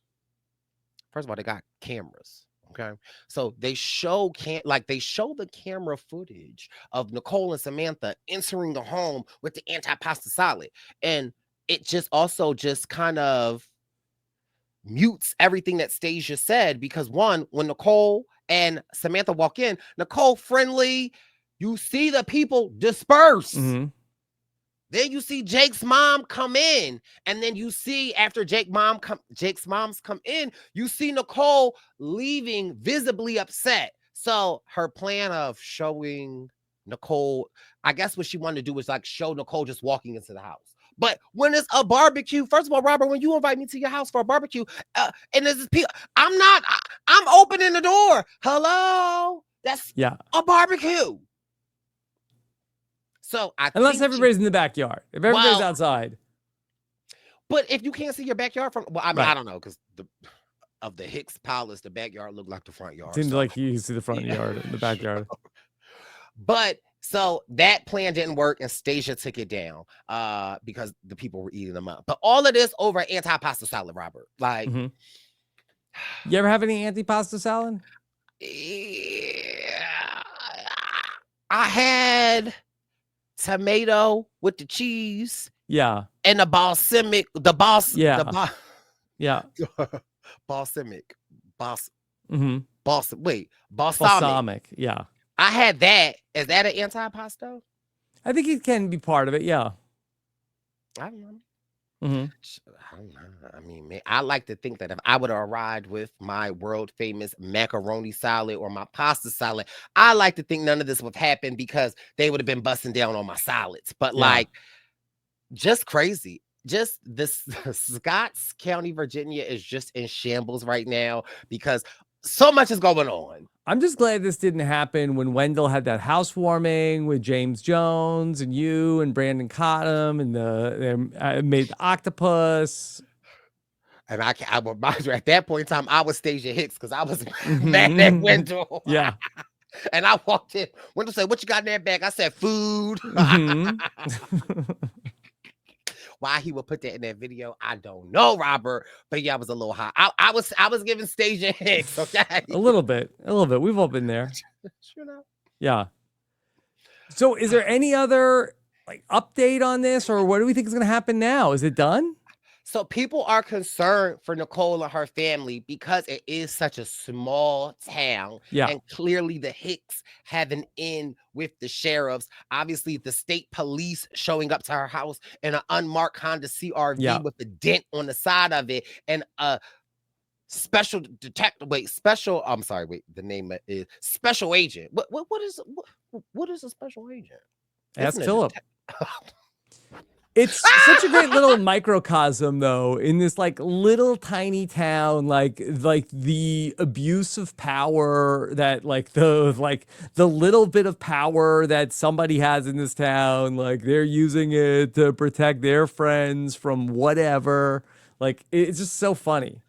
first of all, they got cameras. Okay, so they show the camera footage of Nicole and Samantha entering the home with the Antipasta salad, and it just also just kind of mutes everything that Stasia said, because one, when Nicole and Samantha walk in, Nicole friendly, you see the people disperse. Mm-hmm. Then you see Jake's mom come in, and then you see after Jake's moms come in, you see Nicole leaving visibly upset. So her plan of showing Nicole, I guess what she wanted to do was like show Nicole just walking into the house. But when it's a barbecue, first of all, Robert, when you invite me to your house for a barbecue, and there's people, I'm opening the door. Hello, that's a barbecue. So unless everybody's in the backyard, if everybody's outside. But if you can't see your backyard from, well, I mean, right. I don't know, because of the Hicks Palace, the backyard looked like the front yard. Seems like you see the front yard and the backyard. But so that plan didn't work, and Stasia took it down because the people were eating them up. But all of this over Antipasta salad, Robert. Like, you ever have any Antipasta salad? Yeah, I had tomato with the cheese. Yeah. And the balsamic, balsamic. Balsamic. Yeah. I had that. Is that an antipasto? I think it can be part of it. Yeah. I don't know. Hmm. I don't know. I mean, man, I like to think that if I would have arrived with my world famous macaroni salad or my pasta salad, I like to think none of this would have happened because they would have been busting down on my salads. But Yeah. like, just crazy. Just this Scotts County, Virginia is just in shambles right now because so much is going on. I'm just glad this didn't happen when Wendell had that housewarming with James Jones and you and Brandon Cottom and made the octopus. And I remind you, at that point in time, I was Stasia Hicks because I was mad at Hmm. Wendell. Yeah. And I walked in. Wendell said, "What you got in that bag?" I said, "Food." Hmm. Why he would put that in that video, I don't know, Robert. But yeah, I was a little hot. I was giving Stasia Hicks, okay? A little bit. A little bit. We've all been there. You know. Yeah. So is there any other like update on this, or what do we think is going to happen now? Is it done? So people are concerned for Nicole and her family because it is such a small town, Yeah. and clearly the Hicks have an in with the sheriffs. Obviously, the state police showing up to her house in an unmarked Honda CRV Yeah. with a dent on the side of it, and a special detective. Wait, special. I'm sorry. Wait, the name is special agent. What is a special agent? Isn't Ask a Philip. detective? It's such a great little microcosm, though, in this like little tiny town, like the abuse of power that like the little bit of power that somebody has in this town, like they're using it to protect their friends from whatever. Like it's just so funny.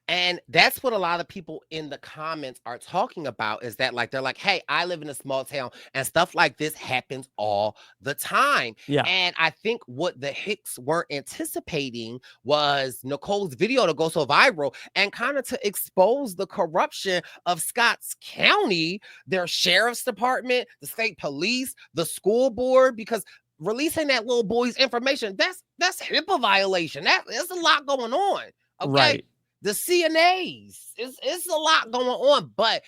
And that's what a lot of people in the comments are talking about is that, like, they're like, hey, I live in a small town and stuff like this happens all the time. Yeah. And I think what the Hicks weren't anticipating was Nicole's video to go so viral and kind of to expose the corruption of Scotts County, their sheriff's department, the state police, the school board, because releasing that little boy's information, that's HIPAA violation. There's a lot going on. Okay, Right. the CNAs. It's a lot going on. But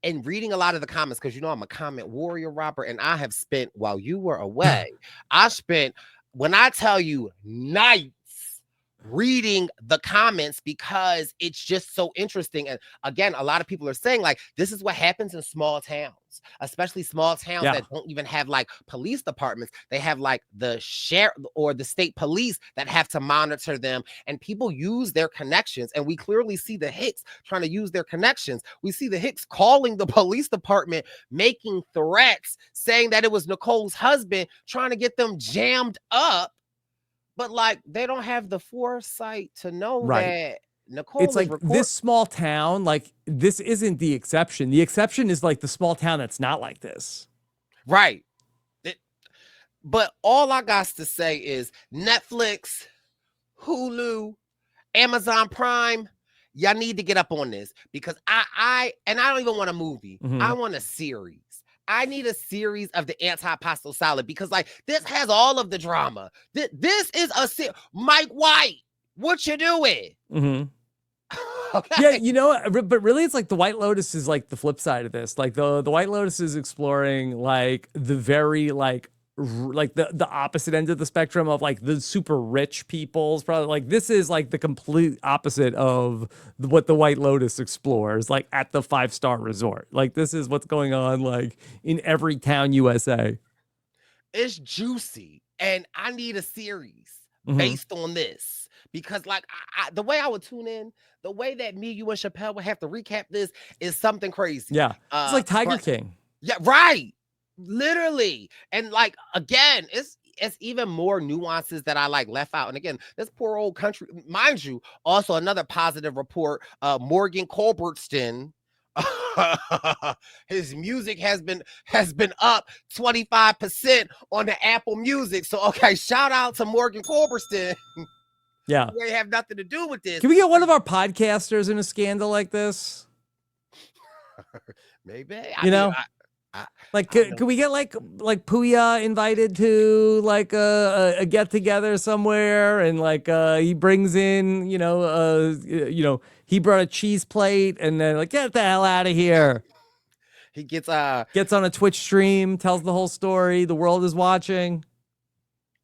in reading a lot of the comments, because you know I'm a comment warrior, Robert, and I have spent while you were away, I spent, when I tell you, nights reading the comments because it's just so interesting. And again, a lot of people are saying like this is what happens in small towns, especially small towns Yeah. that don't even have like police departments. They have like the sheriff or the state police that have to monitor them, and people use their connections. And we clearly see the Hicks trying to use their connections. We see the Hicks calling the police department, making threats, saying that it was Nicole's husband, trying to get them jammed up. But like they don't have the foresight to know Right. that It's Nicole is like this record small town, like this isn't the exception. The exception is like the small town that's not like this. right. It- but all I got to say is Netflix, Hulu, Amazon Prime, y'all need to get up on this because I don't even want a movie. I Hmm. want a series. I need a series of the Antipasto salad because like this has all of the drama. This is Mike White. What you doing? Hmm. Yeah, Okay. you know, but really, it's like the White Lotus is like the flip side of this. Like the White Lotus is exploring like the very like the opposite end of the spectrum of like the super rich people's probably like this is like the complete opposite of what the White Lotus explores like at the 5-star resort. Like this is what's going on like in every town USA. It's juicy and I need a series Hmm. based on this because like the way I would tune in, the way that me, you, and Chappelle would have to recap this is something crazy. Yeah, it's like Tiger But King. yeah, right, literally. And like again, it's even more nuances that I like left out. And again, this poor old country, mind you, also another positive report, Morgan Colbertson, his music has been up 25% on the Apple Music. So okay, shout out to Morgan Colbertson. Yeah. We have nothing to do with this. Can we get one of our podcasters in a scandal like this? Maybe. You know? I, Like, I don't know. could we get like Puya invited to like a get together somewhere, and like he brings in he brought a cheese plate, and then like get the hell out of here. He gets Gets on a Twitch stream, tells the whole story. The world is watching.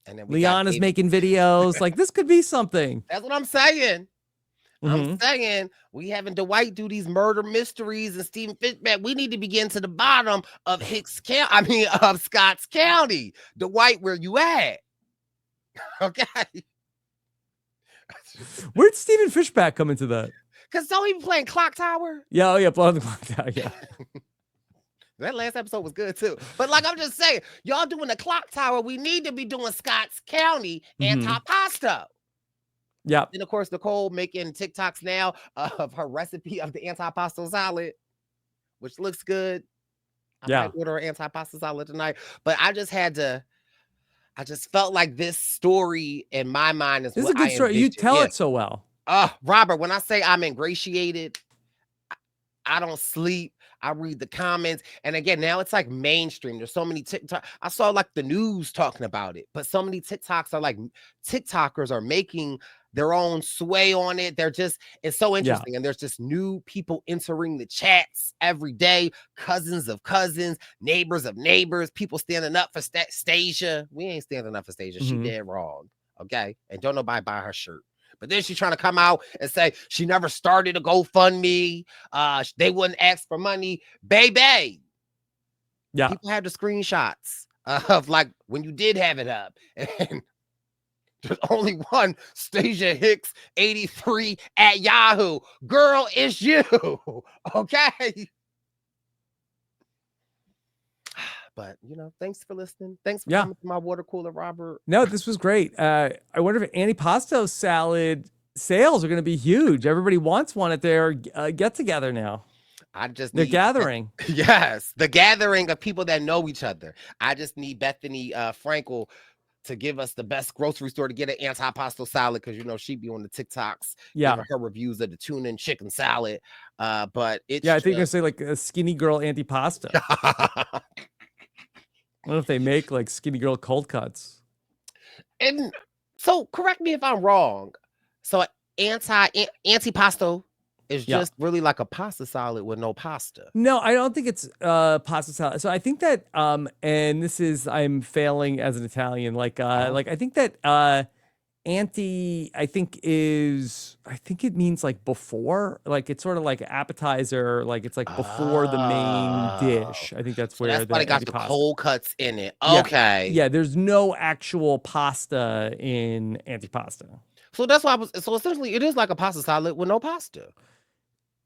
And then we got Liana's David. making videos. Like, this could be something. That's what I'm saying. I'm Mhm. saying we having Dwight do these murder mysteries and Stephen Fishback. We need to begin to the bottom of Hicks County. I mean, of Scotts County. Dwight, where you at? Okay. Where'd Stephen Fishback come into that? Because don't even playing Clock Tower. Yeah, oh yeah, blow the clock down. Yeah. That last episode was good too. But like I'm just saying, y'all doing the Clock Tower. We need to be doing Scotts County Antipasto. Yeah. And of course, Nicole making TikToks now of her recipe of the antipasto salad, which looks good. I might order an antipasto salad tonight. But I just felt like this story in my mind is This is what a good I story. You envisioned. tell it so well. Robert, when I say I'm ingratiated, I don't sleep. I read the comments. And again, now it's like mainstream. There's so many TikTok. I saw like the news talking about it, but so many TikToks are like TikTokers are making their own sway on it. It's so interesting. And there's just new people entering the chats every day, cousins of cousins, neighbors of neighbors, people standing up for Stasia. We ain't standing up for Stasia. She dead wrong. Okay. And don't nobody buy her shirt. But then she's trying to come out and say she never started a GoFundMe. They wouldn't ask for money. Baby. Yeah. People have the screenshots of like when you did have it up. And there's only one Stasia Hicks 83 at Yahoo. Girl, it's you. Okay. But, thanks for listening. Thanks for coming to my water cooler, Robert. No, this was great. I wonder if Antipasto salad sales are going to be huge. Everybody wants one at their get-together now. They're gathering. Yes, the gathering of people that know each other. I just need Bethany Frankel to give us the best grocery store to get an antipasto salad because, she be on the TikToks giving her reviews of the tuna and chicken salad. But it's I think you're going to say like a skinny girl antipasto. I don't know if they make like skinny girl cold cuts. And so correct me if I'm wrong. So antipasto is just really like a pasta salad with no pasta. No, I don't think it's pasta salad. So I think that and this is I'm failing as an Italian. Like I think that I think it means like before, like it's sort of like appetizer, like it's like before the main dish. I think that's where they got the cold cuts in it. Okay. Yeah, there's no actual pasta in antipasto. So that's why so essentially it is like a pasta salad with no pasta.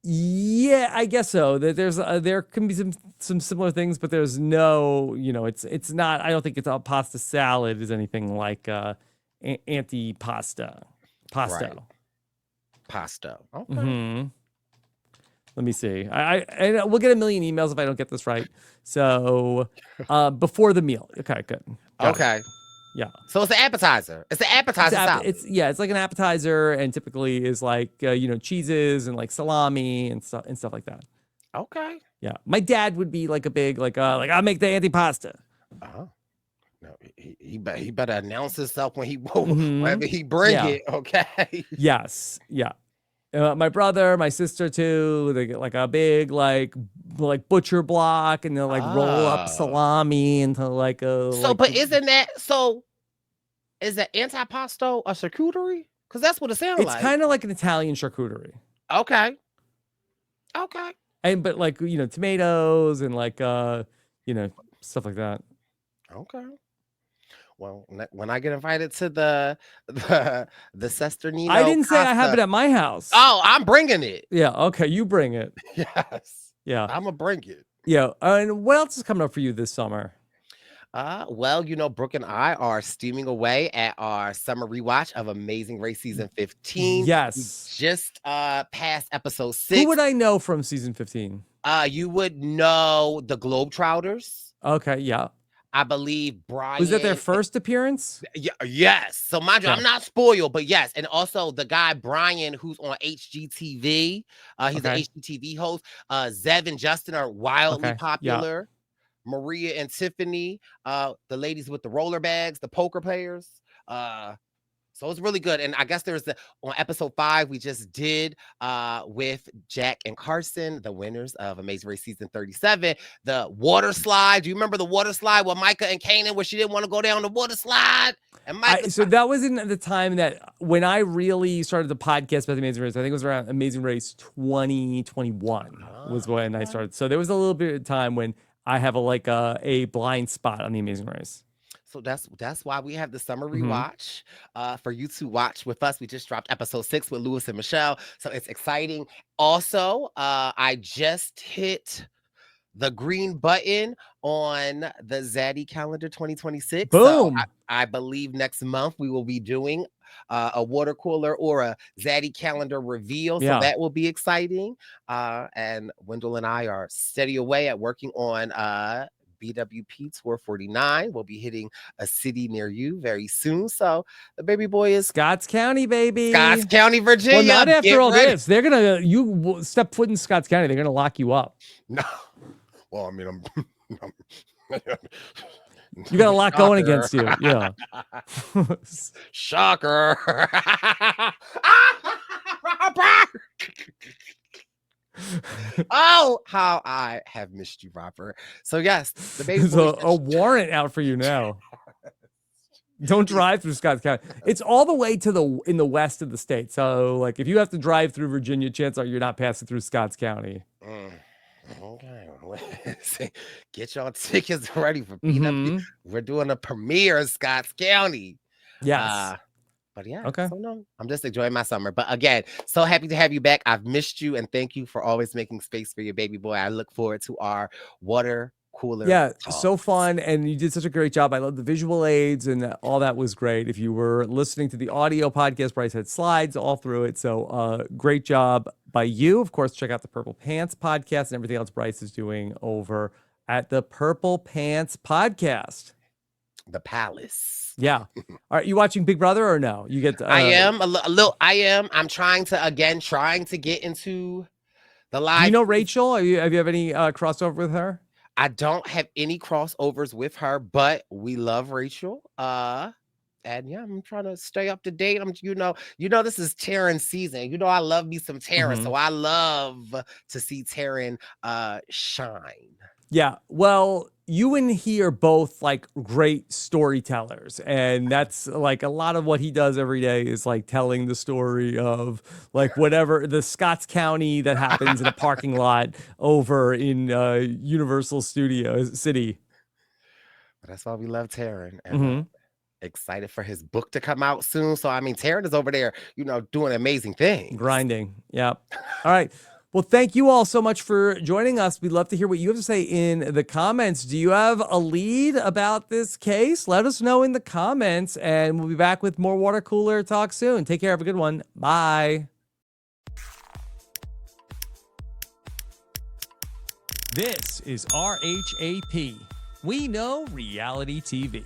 Yeah, I guess so. There can be some similar things, but there's no, it's not. I don't think it's a pasta salad is anything like antipasto. Right. Pasta. Okay. Let me see. I we'll get a million emails if I don't get this right. So, before the meal. Okay, good. Okay. Yeah. So it's an appetizer. It's an appetizer salad. It's like an appetizer, and typically is like cheeses and like salami and stuff like that. Okay. Yeah. My dad would be like a big like I'll make the antipasta. No, he better announce himself when whenever he bring it. Okay. Yes. Yeah. My brother, my sister too. They get like a big like butcher block, and they'll like roll up salami into like a. So, but isn't that so? Is that antipasto a charcuterie? Because that's what it sounds like. It's kind of like an Italian charcuterie. Okay. Okay. And but like tomatoes and like stuff like that. Okay. Well, when I get invited to the Cesternino, I didn't say I have it at my house. Oh, I'm bringing it. Yeah. Okay, you bring it. Yes. Yeah. I'm gonna bring it. Yeah. And what else is coming up for you this summer? Well, Brooke and I are steaming away at our summer rewatch of Amazing Race season 15. Yes. We just past episode 6. Who would I know from season 15? You would know the Globetrotters. Okay. Yeah. I believe Brian. Was that their first appearance? Yeah, yes. So mind you, I'm not spoiled, but yes. And also the guy Brian, who's on HGTV. He's an HGTV host. Zev and Justin are wildly popular. Yeah. Maria and Tiffany, the ladies with the roller bags, the poker players. So it's really good. And I guess on episode 5, we just did with Jack and Carson, the winners of Amazing Race season 37, the water slide. Do you remember the water slide with Micah and Kanan where she didn't want to go down the water slide? And Micah. So that was in the time that when I really started the podcast about the Amazing Race. I think it was around Amazing Race 2021 was when I started. So there was a little bit of time when I have a blind spot on the Amazing Race. So that's why we have the summer rewatch for you to watch with us. We just dropped episode 6 with Lewis and Michelle, so it's exciting. Also, I just hit the green button on the Zaddy calendar 2026. Boom! So I believe next month we will be doing a water cooler or a Zaddy calendar reveal. Yeah. So that will be exciting. And Wendell and I are steady away at working on BWP Tour 49. We'll be hitting a city near you very soon. So the baby boy is Scotts County, baby. Scotts County, Virginia. Well, not after Get all ready. this. They're gonna you step foot in Scotts County. They're gonna lock you up. No. Well, I mean, I'm you got a lot going against you. Yeah. Shocker. Oh, how I have missed you, Robert. So yes, the baby There's a warrant out for you now. Don't drive through Scotts County. It's all the way to in the west of the state. So like if you have to drive through Virginia, chances are you're not passing through Scotts County. Okay. Get y'all tickets ready for BW. We're doing a premiere in Scotts County. Yes. But yeah, okay. So no, I'm just enjoying my summer. But again, so happy to have you back. I've missed you, and thank you for always making space for your baby boy. I look forward to our water cooler. Yeah, talks. So fun, and you did such a great job. I love the visual aids, and all that was great. If you were listening to the audio podcast, Brice had slides all through it. So great job by you. Of course, check out the Purple Pants podcast and everything else Brice is doing over at the Purple Pants podcast. The Palace. Yeah. All right. You watching Big Brother or no? You get. I am a little. I am. I'm trying to get into the live. Do you know Rachel? Have you have any crossover with her? I don't have any crossovers with her, but we love Rachel. And yeah, I'm trying to stay up to date. You know, this is Taryn season. You know, I love me some Taryn, so I love to see Taryn shine. Yeah. Well, you and he are both like great storytellers, and that's like a lot of what he does every day is like telling the story of like whatever the Scotts County that happens in a parking lot over in Universal Studios City. That's why we love Taryn. And excited for his book to come out soon. So I mean, Taryn is over there, doing amazing things. Grinding. Yeah. All right. Well, thank you all so much for joining us. We'd love to hear what you have to say in the comments. Do you have a lead about this case? Let us know in the comments, and we'll be back with more water cooler talk soon. Take care. Have a good one. Bye. This is RHAP. We know reality TV.